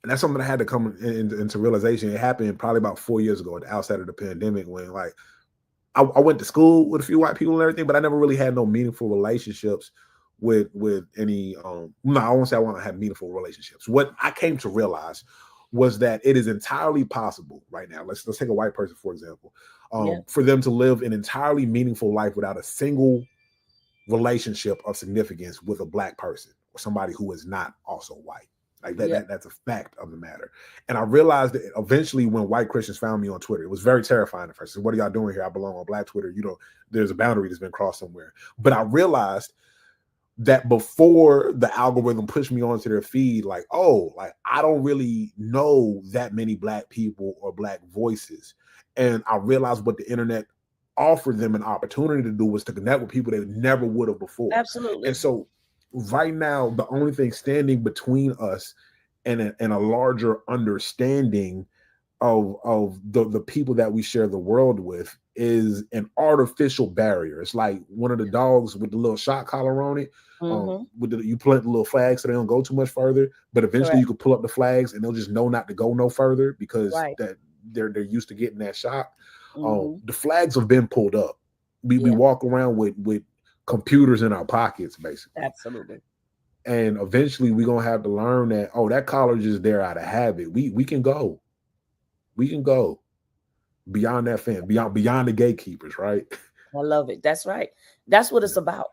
And that's something I had to come into realization. It happened probably about 4 years ago at the outset of the pandemic, when like I went to school with a few white people and everything, but I never really had no meaningful relationships with any no, I won't say I want to have meaningful relationships. What I came to realize was that it is entirely possible right now. Let's take a white person, for example, for them to live an entirely meaningful life without a single relationship of significance with a black person or somebody who is not also white. Like that's a fact of the matter. And I realized that eventually, when white Christians found me on Twitter, it was very terrifying at first. So, what are y'all doing here? I belong on black Twitter. There's a boundary that's been crossed somewhere. But I realized that before the algorithm pushed me onto their feed, like I don't really know that many black people or black voices. And I realized what the internet offered them an opportunity to do was to connect with people they never would have before. Absolutely. And so right now, the only thing standing between us and a larger understanding of the people that we share the world with is an artificial barrier. It's like one of the dogs with the little shot collar on it. You plant the little flags so they don't go too much further, but eventually you can pull up the flags and they'll just know not to go no further because that they're used to getting that shot. The flags have been pulled up. We walk around with computers in our pockets, basically. Absolutely. And eventually we're gonna have to learn that that collar is just there out of habit. We can go. We can go beyond that fence, beyond the gatekeepers, right? I love it. That's right. That's what it's about,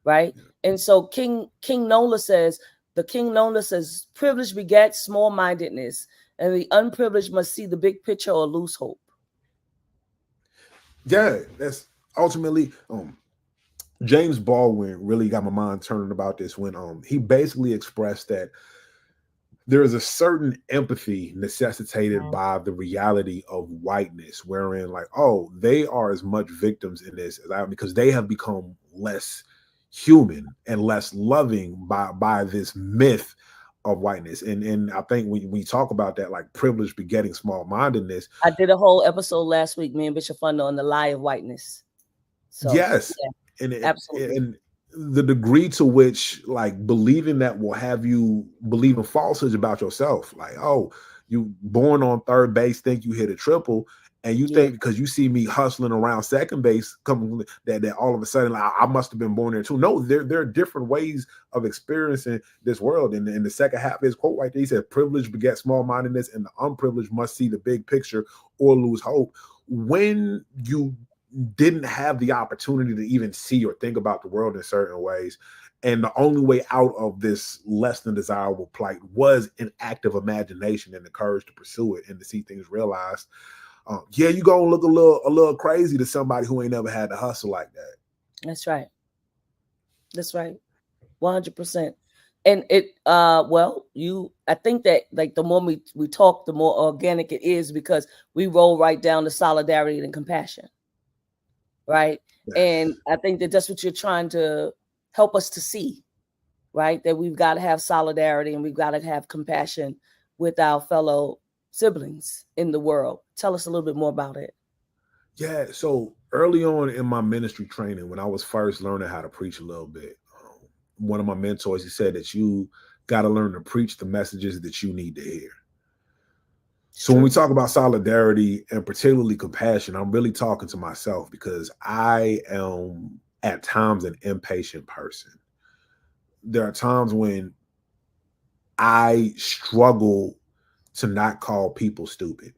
right? And so King Nola says, privilege begets small-mindedness, and the unprivileged must see the big picture or lose hope. Yeah, that's ultimately James Baldwin really got my mind turning about this when he basically expressed that there is a certain empathy necessitated by the reality of whiteness, wherein like, they are as much victims in this as I am, because they have become less human and less loving by this myth of whiteness. And I think we talk about that, like privilege begetting small-mindedness. I did a whole episode last week, me and Bishop Flunder, on the lie of whiteness. So Yes. yeah, And absolutely. and the degree to which like believing that will have you believing falsehoods about yourself. Like, oh, you born on third base, think you hit a triple, and you think because you see me hustling around second base, coming that all of a sudden like, I must have been born there too. No, there are different ways of experiencing this world. And in the second half of his quote right there, he said, "Privilege begets small-mindedness, and the unprivileged must see the big picture or lose hope." When you didn't have the opportunity to even see or think about the world in certain ways, and the only way out of this less than desirable plight was an active imagination and the courage to pursue it and to see things realized, yeah, you gonna look a little crazy to somebody who ain't never had to hustle like that. That's right. That's right. 100%. And it I think that like the more we talk, the more organic it is, because we roll right down to solidarity and compassion. Right. Yes. And I think that that's what you're trying to help us to see, right? That we've got to have solidarity and we've got to have compassion with our fellow siblings in the world. Tell us a little bit more about it. Yeah. So early on in my ministry training, when I was first learning how to preach a little bit, one of my mentors, he said that you got to learn to preach the messages that you need to hear. So when we talk about solidarity and particularly compassion, I'm really talking to myself, because I am at times an impatient person. There are times when I struggle to not call people stupid.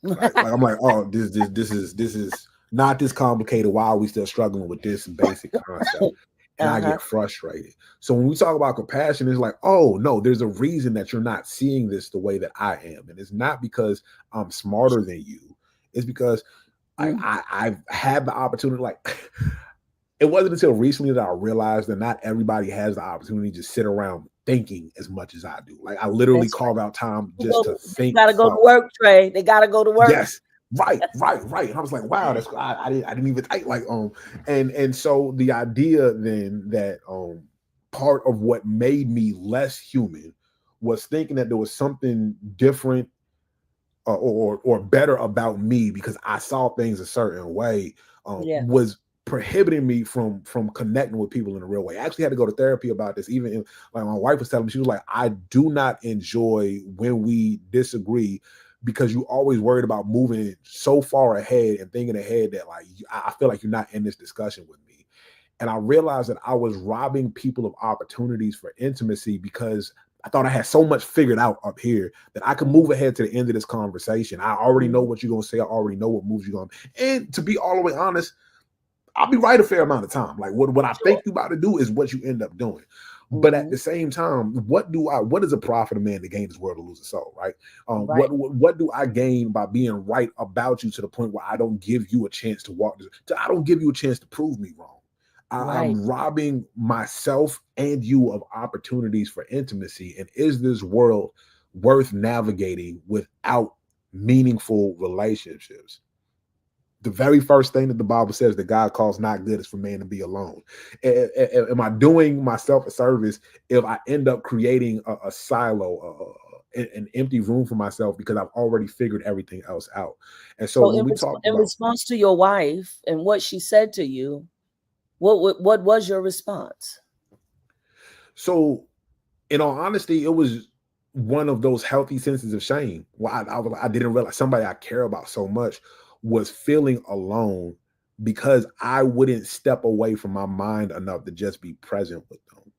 Like I'm like, oh, this is not this complicated. Why are we still struggling with this basic concept? And I get frustrated. So when we talk about compassion, it's like, oh no, there's a reason that you're not seeing this the way that I am. And it's not because I'm smarter than you. It's because I've had the opportunity. Like, it wasn't until recently that I realized that not everybody has the opportunity to sit around thinking as much as I do. Like, I literally carve out time just to think. They gotta go to work, Trey. They gotta go to work. Yes. Right. And I was like, wow, that's I didn't even think like and so the idea then that part of what made me less human was thinking that there was something different or better about me because I saw things a certain way was prohibiting me from connecting with people in a real way. I actually had to go to therapy about this. Even like my wife was telling me, she was like, I do not enjoy when we disagree, because you always worried about moving so far ahead and thinking ahead that like I feel like you're not in this discussion with me. And I realized that I was robbing people of opportunities for intimacy because I thought I had so much figured out up here that I could move ahead to the end of this conversation. I already know what you're going to say. I already know what moves you're going to. And to be all the way honest, I'll be right a fair amount of time. Like what I think you're about to do is what you end up doing. But at the same time, what does it profit a man to gain this world to lose his soul, right? What do I gain by being right about you to the point where I don't give you a chance to I don't give you a chance to prove me wrong. I'm robbing myself and you of opportunities for intimacy. And is this world worth navigating without meaningful relationships? The very first thing that the Bible says that God calls not good is for man to be alone. Am I doing myself a service if I end up creating a silo, an empty room for myself because I've already figured everything else out? And so when we talk in response to your wife and what she said to you, what was your response? So, in all honesty, it was one of those healthy senses of shame. Well, I didn't realize somebody I care about so much was feeling alone because I wouldn't step away from my mind enough to just be present with them.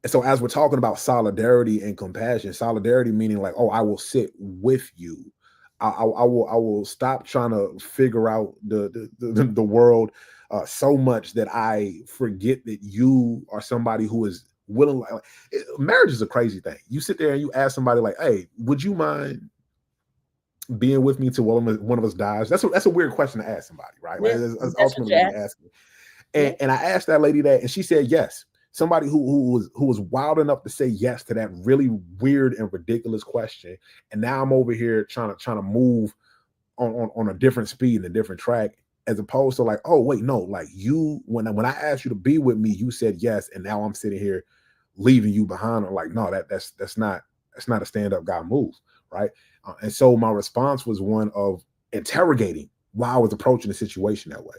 And so as we're talking about solidarity and compassion, solidarity meaning like, oh, I will sit with you. I will stop trying to figure out the world so much that I forget that you are somebody who is willing. Marriage is a crazy thing. You sit there and you ask somebody like, hey, would you mind being with me till one of us dies? That's a weird question to ask somebody, right? Yeah, that's ultimately what you're asking. And I asked that lady that, and she said yes. Somebody who was wild enough to say yes to that really weird and ridiculous question. And now I'm over here trying to move on a different speed and a different track, as opposed to like, oh wait, no, like you when I asked you to be with me, you said yes, and now I'm sitting here leaving you behind. I'm like, no, that's not a stand-up guy move, right? And so my response was one of interrogating why I was approaching the situation that way.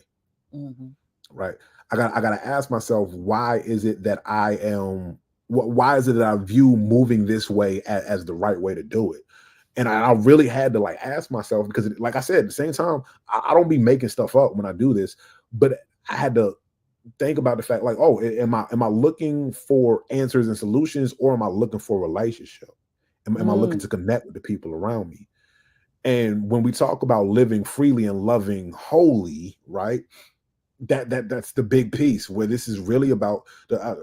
Mm-hmm. Right. I gotta ask myself, why is it that why is it that I view moving this way as the right way to do it? And I really had to like ask myself, because like I said, at the same time, I don't be making stuff up when I do this, but I had to think about the fact, like, oh, am I looking for answers and solutions, or am I looking for a relationship? Am I looking to connect with the people around me? And when we talk about living freely and loving wholly, right? That's the big piece, where this is really about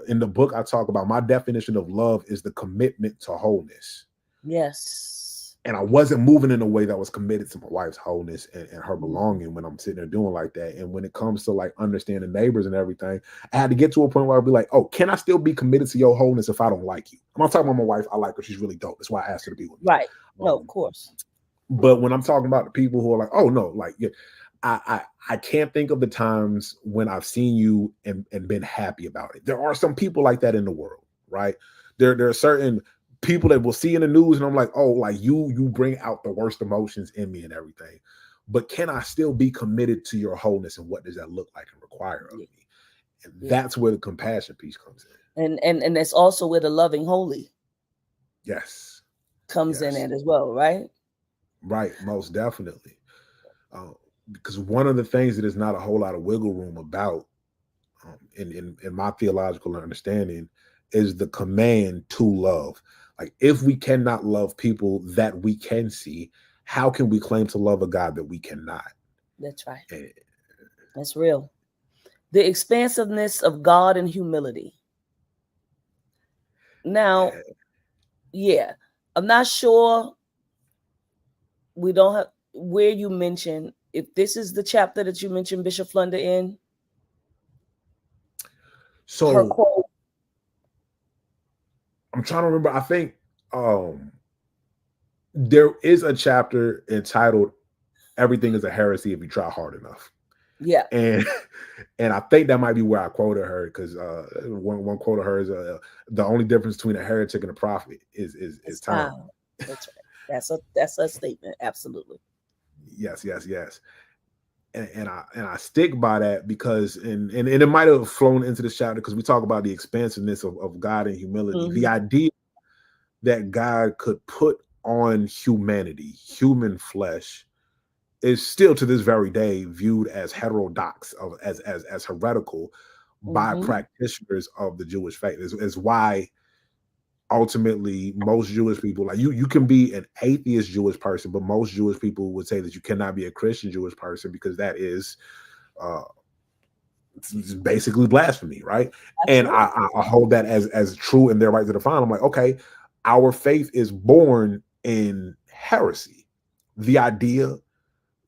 in the book I talk about, my definition of love is the commitment to wholeness. Yes. And I wasn't moving in a way that was committed to my wife's wholeness and her belonging when I'm sitting there doing like that. And when it comes to like understanding neighbors and everything, I had to get to a point where I'd be like, oh, can I still be committed to your wholeness if I don't like you? I'm not talking about my wife. I like her. She's really dope. That's why I asked her to be with me. Right. No, of course. But when I'm talking about the people who are like, oh no, like, yeah, I can't think of the times when I've seen you and been happy about it. There are some people like that in the world, right? There are certain people that we'll see in the news, and I'm like, oh, like you bring out the worst emotions in me and everything. But can I still be committed to your wholeness, and what does that look like and require of me? And that's where the compassion piece comes in. And that's also where the loving holy comes in it as well, right? Right, most definitely. Because one of the things that is not a whole lot of wiggle room about in my theological understanding is the command to love. Like, if we cannot love people that we can see, how can we claim to love a God that we cannot? That's right. That's real. The expansiveness of God and humility. Now, I'm not sure. We don't have where you mentioned, if this is the chapter that you mentioned Bishop Flunder in. So her quote, I'm trying to remember. I think there is a chapter entitled "Everything is a Heresy If You Try Hard Enough." Yeah, and I think that might be where I quoted her, because one quote of hers, the only difference between a heretic and a prophet is time. That's right. That's a statement. Absolutely. Yes. And I stick by that, because and it might have flown into this chapter, because we talk about the expansiveness of God and humility. Mm-hmm. The idea that God could put on humanity, human flesh, is still to this very day viewed as heterodox, as heretical by practitioners of the Jewish faith. Is why ultimately most Jewish people, like you can be an atheist Jewish person, but most Jewish people would say that you cannot be a Christian Jewish person, because that is it's basically blasphemy, right? Absolutely. And I hold that as true in their right to define. I'm like, okay, our faith is born in heresy. The idea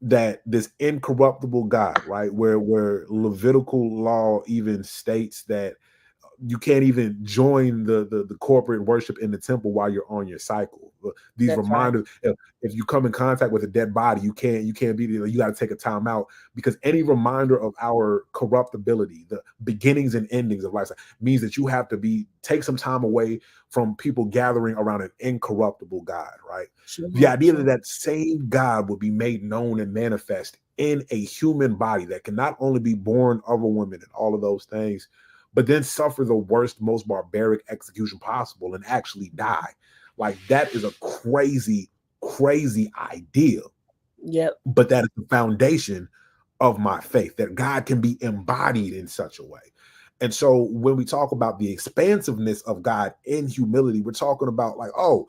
that this incorruptible God, right, where Levitical law even states that you can't even join the corporate worship in the temple while you're on your cycle. These That's reminders, right. If you come in contact with a dead body, you can't be there. You got to take a time out, because any reminder of our corruptibility, the beginnings and endings of life, means that you have to take some time away from people gathering around an incorruptible God, right? Sure, the idea that same God would be made known and manifest in a human body that can not only be born of a woman and all of those things, but then suffer the worst, most barbaric execution possible and actually die. Like, that is a crazy, crazy idea. Yep. But that is the foundation of my faith, that God can be embodied in such a way. And so when we talk about the expansiveness of God in humility, we're talking about like, oh,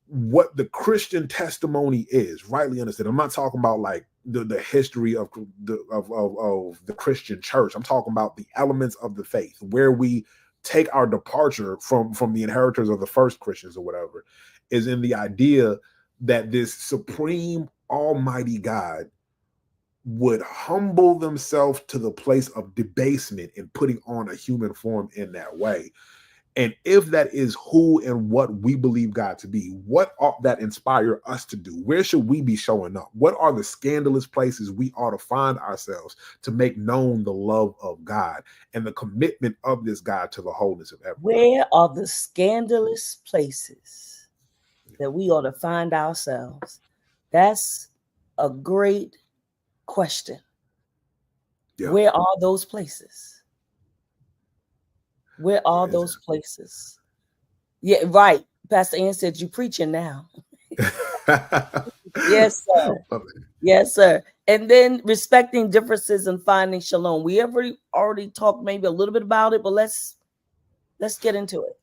what the Christian testimony is, rightly understood. I'm not talking about like the history of the Christian church. I'm talking about the elements of the faith, where we take our departure from the inheritors of the first Christians or whatever, is in the idea that this supreme almighty God would humble themselves to the place of debasement and putting on a human form in that way. And if that is who and what we believe God to be, what ought that inspire us to do? Where should we be showing up? What are the scandalous places we ought to find ourselves to make known the love of God and the commitment of this God to the wholeness of everything? Where are the scandalous places that we ought to find ourselves? That's a great question. Yeah. Where are those places? Where are those places? Yeah, right. Pastor Ann said, you preaching now. Yes, sir. Yes, sir. And then respecting differences and finding shalom. We already talked maybe a little bit about it, but let's get into it.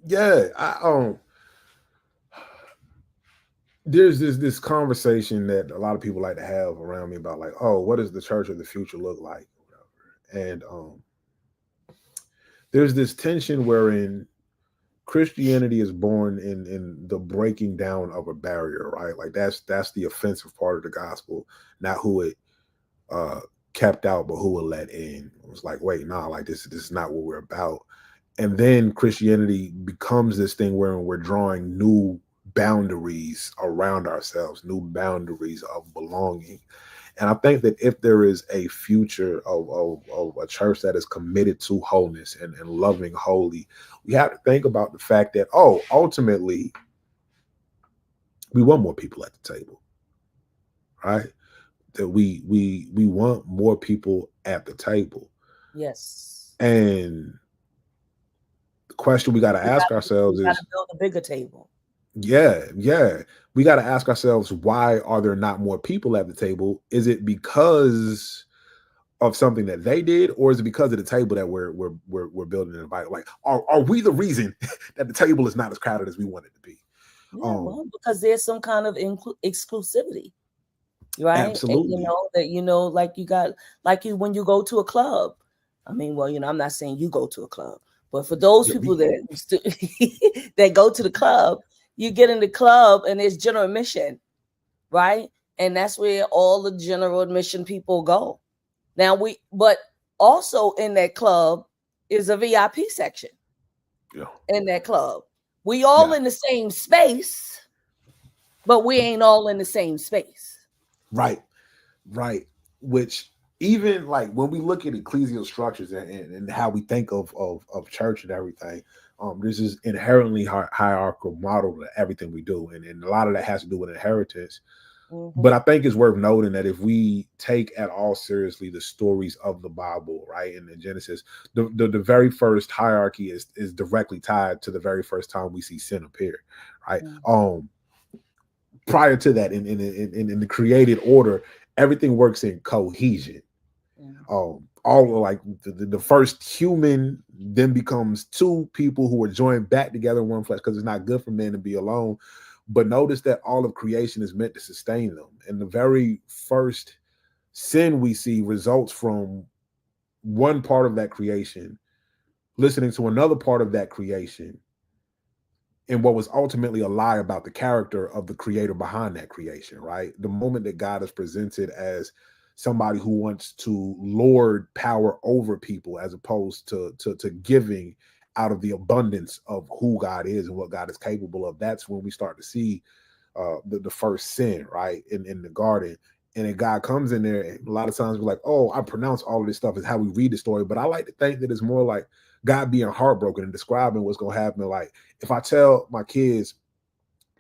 Yeah, there's this conversation that a lot of people like to have around me about, like, oh, what does the church of the future look like? And there's this tension wherein Christianity is born in the breaking down of a barrier, right? Like that's the offensive part of the gospel, not who it kept out, but who it let in. It was like, wait, nah, like this is not what we're about. And then Christianity becomes this thing where we're drawing new boundaries around ourselves, new boundaries of belonging. And I think that if there is a future of a church that is committed to wholeness and loving holy, we have to think about the fact that, ultimately, we want more people at the table, right? That we want more people at the table. Yes. And the question we got to ask ourselves is, build a bigger table. Yeah. We got to ask ourselves, why are there not more people at the table? Is it because of something that they did, or is it because of the table that we're building and inviting? Like, are we the reason that the table is not as crowded as we want it to be? Yeah, well, because there's some kind of exclusivity, right? Absolutely. And like you got, like you when you go to a club. I mean, well, I'm not saying you go to a club, but for those people that that go to the club, you get in the club and it's general admission, right? And that's where all the general admission people go. Now but also in that club is a VIP section. Yeah. In that club, we all in the same space, but we ain't all in the same space. Right. Which, even like when we look at ecclesial structures and how we think of church and everything, there's this inherently hierarchical model to everything we do, and a lot of that has to do with inheritance. Mm-hmm. But I think it's worth noting that if we take at all seriously the stories of the Bible, right, in the Genesis, the very first hierarchy is directly tied to the very first time we see sin appear, right? Mm-hmm. Prior to that, in the created order, everything works in cohesion. Mm-hmm. All like the first human then becomes two people who are joined back together in one flesh, because it's not good for men to be alone. But notice that all of creation is meant to sustain them. And the very first sin we see results from one part of that creation listening to another part of that creation, and what was ultimately a lie about the character of the creator behind that creation, right? The moment that God is presented as somebody who wants to lord power over people as opposed to giving out of the abundance of who God is and what God is capable of, that's when we start to see the first sin, right, in the garden. And then God comes in there, and a lot of times we're like, oh, I pronounce all of this stuff is how we read the story. But I like to think that it's more like God being heartbroken and describing what's going to happen. Like, if I tell my kids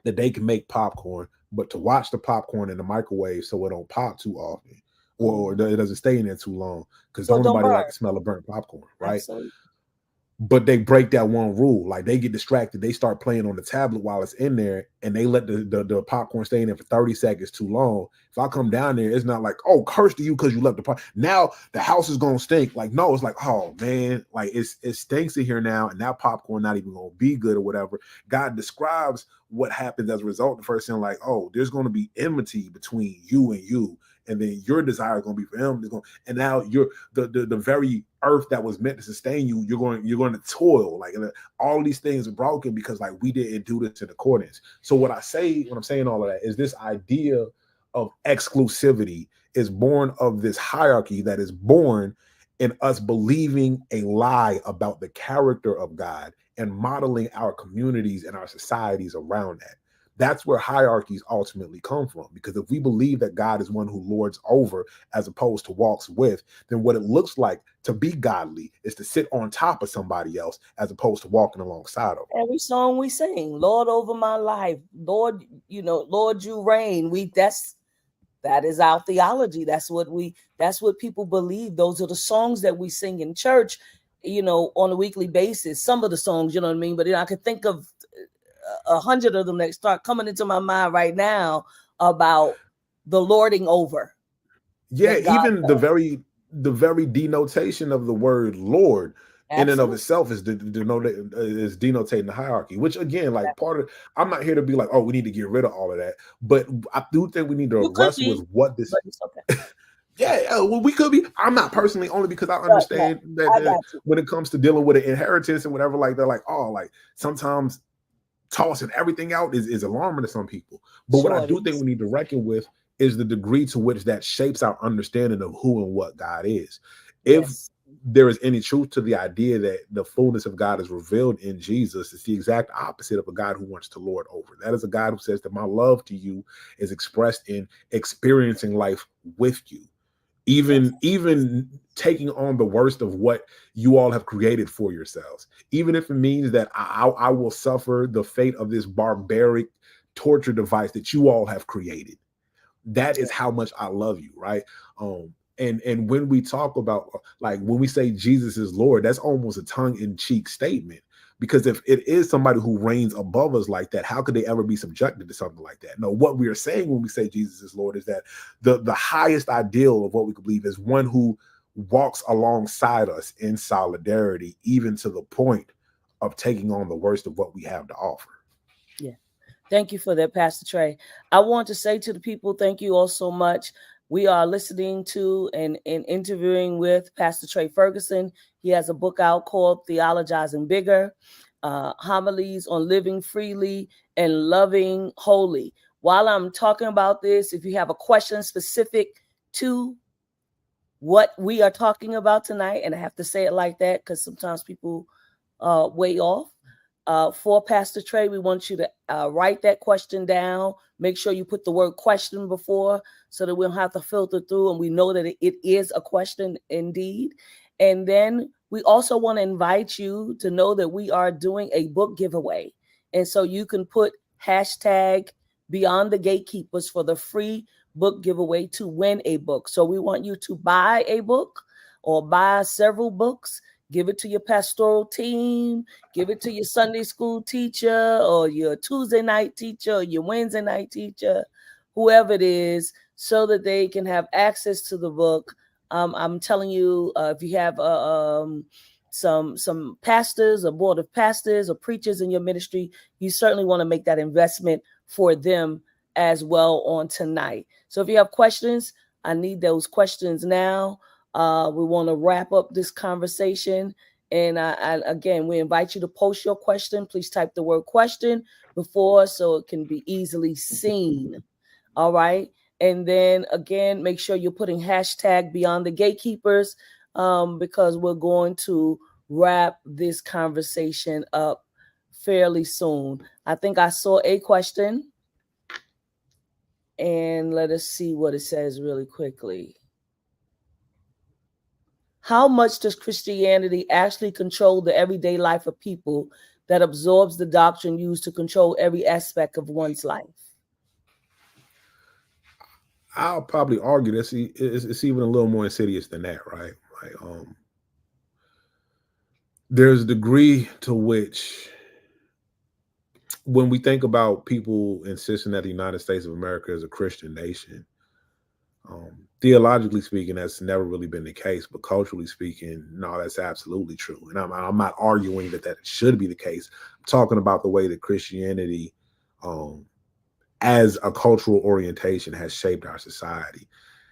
that they can make popcorn, but to watch the popcorn in the microwave so it don't pop too often, or it doesn't stay in there too long, because don't nobody like the smell of burnt popcorn, right? Absolutely. But they break that one rule. Like, they get distracted. They start playing on the tablet while it's in there, and they let the popcorn stay in there for 30 seconds too long. If I come down there, it's not like, oh, curse to you because you left the pot. Now the house is going to stink. Like, no, it's like, oh, man, like it stinks in here now, and that popcorn not even going to be good or whatever. God describes what happens as a result of the first sin, like, oh, there's going to be enmity between you and you. And then your desire is going to be for him. And now you're the very earth that was meant to sustain you. You're going to toil. Like, all these things are broken because, like, we didn't do this in accordance. So what I say when I'm saying all of that is this idea of exclusivity is born of this hierarchy that is born in us believing a lie about the character of God and modeling our communities and our societies around that. That's where hierarchies ultimately come from. Because if we believe that God is one who lords over as opposed to walks with, then what it looks like to be godly is to sit on top of somebody else as opposed to walking alongside of them. Every song we sing, Lord over my life, Lord, Lord, you reign. That is our theology. That's what people believe. Those are the songs that we sing in church, on a weekly basis. Some of the songs, you know what I mean? But I could think of 100 of them that start coming into my mind right now about the lording over. Yeah, even the very denotation of the word Lord in and of itself is denotating the hierarchy, which again, like I'm not here to be like, oh, we need to get rid of all of that. But I do think we need to wrestle with what this. Okay. Yeah, well, we could be. I'm not personally, only because I understand that when it comes to dealing with an inheritance and whatever, like they're like, oh, like sometimes tossing everything out is alarming to some people. But what I do think we need to reckon with is the degree to which that shapes our understanding of who and what God is. If there is any truth to the idea that the fullness of God is revealed in Jesus, it's the exact opposite of a God who wants to lord over. That is a God who says that my love to you is expressed in experiencing life with you. Even taking on the worst of what you all have created for yourselves, even if it means that I will suffer the fate of this barbaric torture device that you all have created. That is how much I love you, right? And when we talk about, like, when we say Jesus is Lord, that's almost a tongue-in-cheek statement. Because if it is somebody who reigns above us like that, how could they ever be subjected to something like that? No, what we are saying when we say Jesus is Lord is that the highest ideal of what we could believe is one who walks alongside us in solidarity, even to the point of taking on the worst of what we have to offer. Yeah. Thank you for that, Pastor Trey. I want to say to the people, thank you all so much. We are listening to and interviewing with Pastor Trey Ferguson. He has a book out called Theologizin Bigger, Homilies on Living Freely and Loving Holy. While I'm talking about this, if you have a question specific to what we are talking about tonight, and I have to say it like that because sometimes people way off, for Pastor Trey, we want you to write that question down. Make sure you put the word question before so that we don't have to filter through and we know that it is a question indeed. And then we also want to invite you to know that we are doing a book giveaway. And so you can put hashtag Beyond the Gatekeepers for the free book giveaway to win a book. So we want you to buy a book or buy several books. Give it to your pastoral team, give it to your Sunday school teacher or your Tuesday night teacher or your Wednesday night teacher, whoever it is, so that they can have access to the book. I'm telling you, if you have some pastors, a board of pastors or preachers in your ministry, you certainly want to make that investment for them as well on tonight. So if you have questions, I need those questions now. We want to wrap up this conversation. And again, we invite you to post your question. Please type the word question before so it can be easily seen. All right. And then again, make sure you're putting hashtag Beyond the Gatekeepers because we're going to wrap this conversation up fairly soon. I think I saw a question. And let us see what it says really quickly. How much does Christianity actually control the everyday life of people that absorbs the doctrine used to control every aspect of one's life? I'll probably argue that it's even a little more insidious than that, right? Like, there's a degree to which, when we think about people insisting that the United States of America is a Christian nation, theologically speaking, that's never really been the case. But culturally speaking, no, that's absolutely true. And I'm not arguing that should be the case. I'm talking about the way that Christianity, as a cultural orientation, has shaped our society.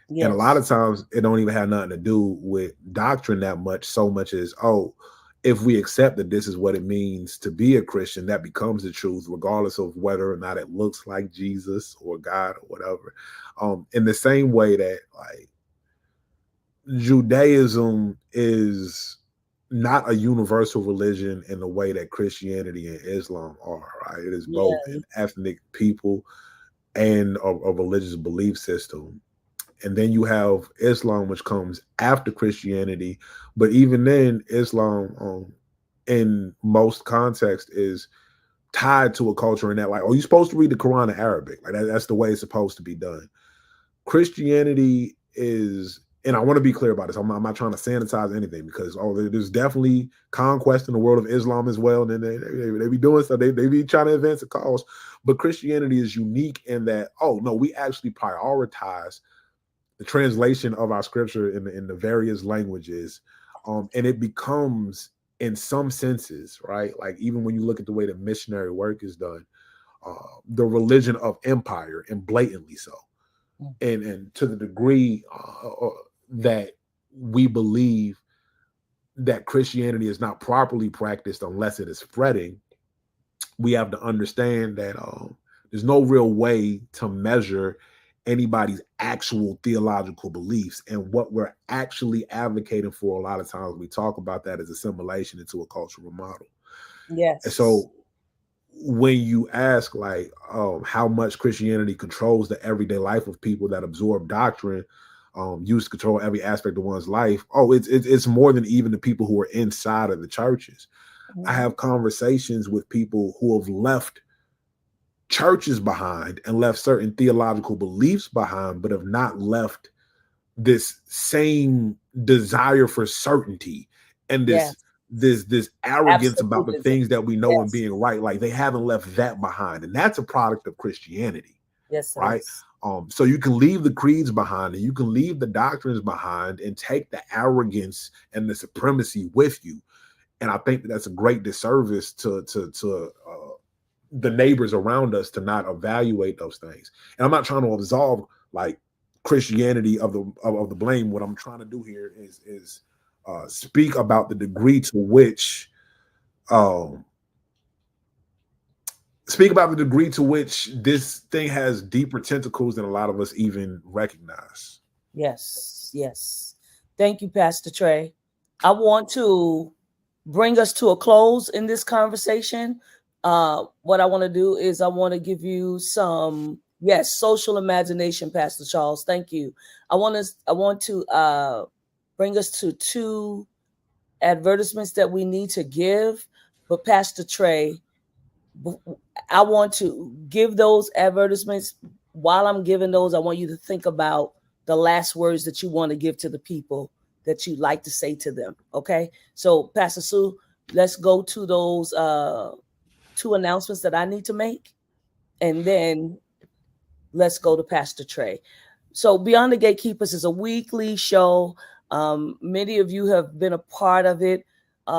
Yes. And a lot of times it don't even have nothing to do with doctrine that much, so much as, oh, if we accept that this is what it means to be a Christian, that becomes the truth, regardless of whether or not it looks like Jesus or God or whatever. In the same way that, like, Judaism is not a universal religion in the way that Christianity and Islam are, right? It is both Yeah. an ethnic people and a religious belief system. And then you have Islam, which comes after Christianity. But even then, Islam, in most contexts, is tied to a culture in that, like, oh, you're supposed to read the Quran in Arabic. Like that's the way it's supposed to be done. Christianity is, and I want to be clear about this. I'm not trying to sanitize anything, because there's definitely conquest in the world of Islam as well, and they be doing stuff. They be trying to advance the cause. But Christianity is unique in that, oh no, we actually prioritize the translation of our scripture in the various languages, and it becomes, in some senses, right, like even when you look at the way that missionary work is done, the religion of empire, and blatantly so. And to the degree that we believe that Christianity is not properly practiced unless it is spreading, we have to understand that there's no real way to measure anybody's actual theological beliefs. And what we're actually advocating for, a lot of times we talk about that as assimilation into a cultural model. Yes. And so when you ask, like, how much Christianity controls the everyday life of people that absorb doctrine, used to control every aspect of one's life, it's more than even the people who are inside of the churches. I have conversations with people who have left churches behind and left certain theological beliefs behind, but have not left this same desire for certainty and this arrogance about the things that we know and being right. Like, they haven't left that behind, and that's a product of Christianity. Yes, right. So you can leave the creeds behind, and you can leave the doctrines behind, and take the arrogance and the supremacy with you. And I think that's a great disservice to the neighbors around us, to not evaluate those things. And I'm not trying to absolve, like, Christianity of the blame. What I'm trying to do here is speak about the degree to which this thing has deeper tentacles than a lot of us even recognize. Yes. Thank you, Pastor Trey. I want to bring us to a close in this conversation. What I want to do is I want to give you some social imagination, Pastor Charles. Thank you. I want to bring us to 2 advertisements that we need to give. But Pastor Trey, I want to give those advertisements. While I'm giving those, I want you to think about the last words that you want to give to the people that you'd like to say to them. Okay. So Pastor Sue, let's go to those 2 announcements that I need to make. And then let's go to Pastor Trey. So Beyond the Gatekeepers is a weekly show. Many of you have been a part of it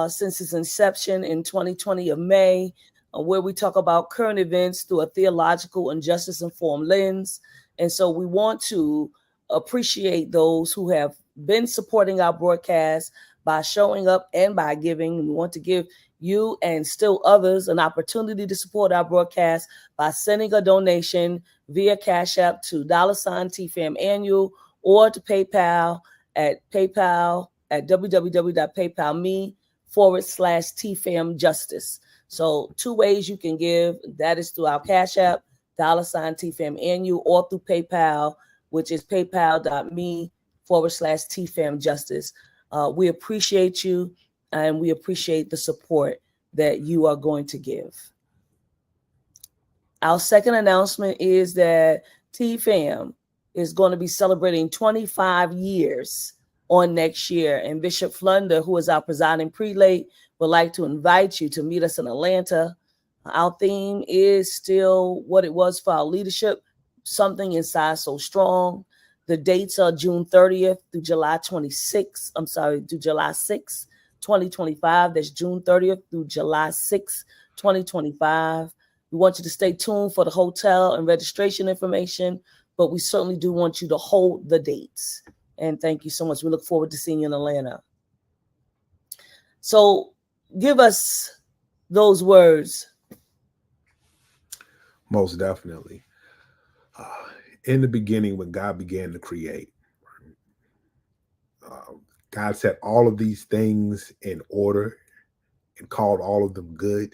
since its inception in 2020 of May, where we talk about current events through a theological and justice-informed lens. And so we want to appreciate those who have been supporting our broadcast by showing up and by giving. We want to give you and still others an opportunity to support our broadcast by sending a donation via Cash App to $TFAM annual, or to PayPal at www.paypal.me/TFAM justice. So 2 ways you can give. That is through our Cash App, $TFAM annual, or through PayPal, which is paypal.me/TFAM justice. We appreciate you, and we appreciate the support that you are going to give. Our second announcement is that TFAM is going to be celebrating 25 years on next year. And Bishop Flunder, who is our presiding prelate, would like to invite you to meet us in Atlanta. Our theme is still what it was for our leadership, something inside so strong. The dates are June 30th through July 6th, 2025. That's June 30th through July 6th, 2025. We want you to stay tuned for the hotel and registration information, but we certainly do want you to hold the dates. And thank you so much. We look forward to seeing you in Atlanta. So give us those words. Most definitely. In the beginning, when God began to create, God set all of these things in order and called all of them good.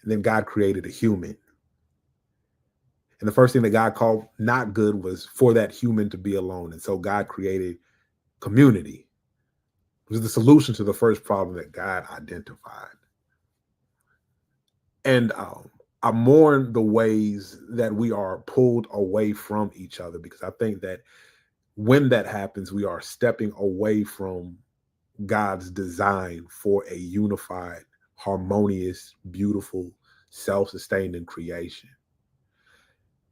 And then God created a human. And the first thing that God called not good was for that human to be alone. And so God created community. It was the solution to the first problem that God identified. And I mourn the ways that we are pulled away from each other, because I think that when that happens, we are stepping away from God's design for a unified, harmonious, beautiful, self-sustaining creation.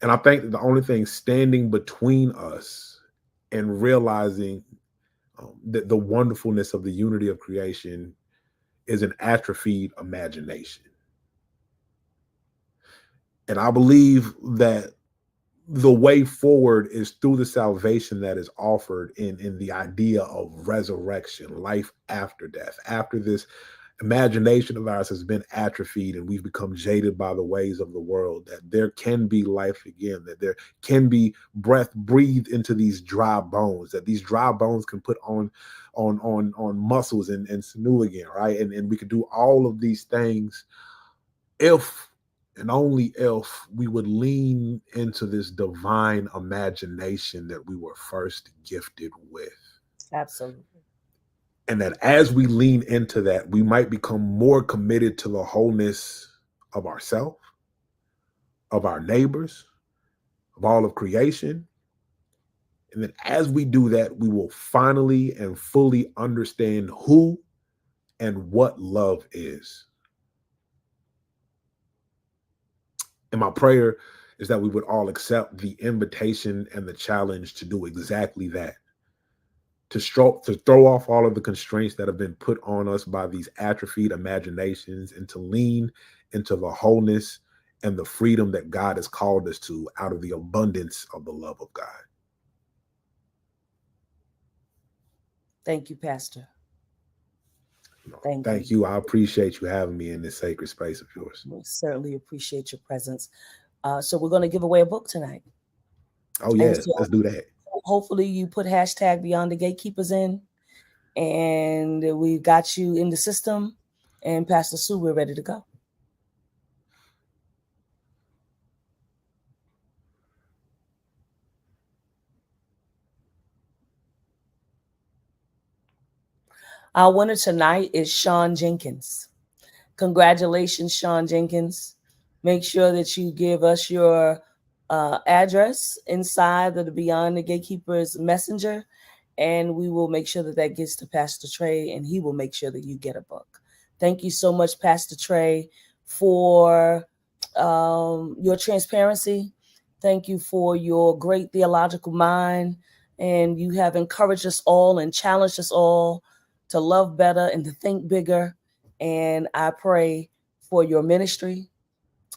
And I think that the only thing standing between us and realizing that the wonderfulness of the unity of creation is an atrophied imagination. And I believe that the way forward is through the salvation that is offered in the idea of resurrection, life after death. After this imagination of ours has been atrophied and we've become jaded by the ways of the world, that there can be life again, that there can be breath breathed into these dry bones, that these dry bones can put on muscles and sinew again, right? And we could do all of these things if and only if we would lean into this divine imagination that we were first gifted with. Absolutely. And that as we lean into that, we might become more committed to the wholeness of ourselves, of our neighbors, of all of creation. And then as we do that, we will finally and fully understand who and what love is. And my prayer is that we would all accept the invitation and the challenge to do exactly that. To throw off all of the constraints that have been put on us by these atrophied imaginations, and to lean into the wholeness and the freedom that God has called us to out of the abundance of the love of God. Thank you, Pastor. Thank you. I appreciate you having me in this sacred space of yours. We certainly appreciate your presence. So we're going to give away a book tonight. Oh, yeah. So let's do that. Hopefully you put hashtag Beyond the Gatekeepers in, and we got you in the system. And Pastor Sue, we're ready to go. Our winner tonight is Sean Jenkins. Congratulations, Sean Jenkins. Make sure that you give us your address inside of the Beyond the Gatekeepers messenger, and we will make sure that that gets to Pastor Trey, and he will make sure that you get a book. Thank you so much, Pastor Trey, for your transparency. Thank you for your great theological mind, and you have encouraged us all and challenged us all to love better and to think bigger. And I pray for your ministry,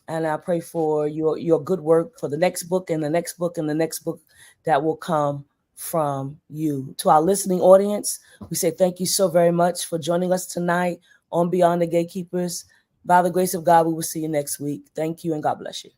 and I pray for your good work for the next book and the next book and the next book that will come from you. To our listening audience, we say thank you so very much for joining us tonight on Beyond the Gatekeepers. By the grace of God, we will see you next week. Thank you, and God bless you.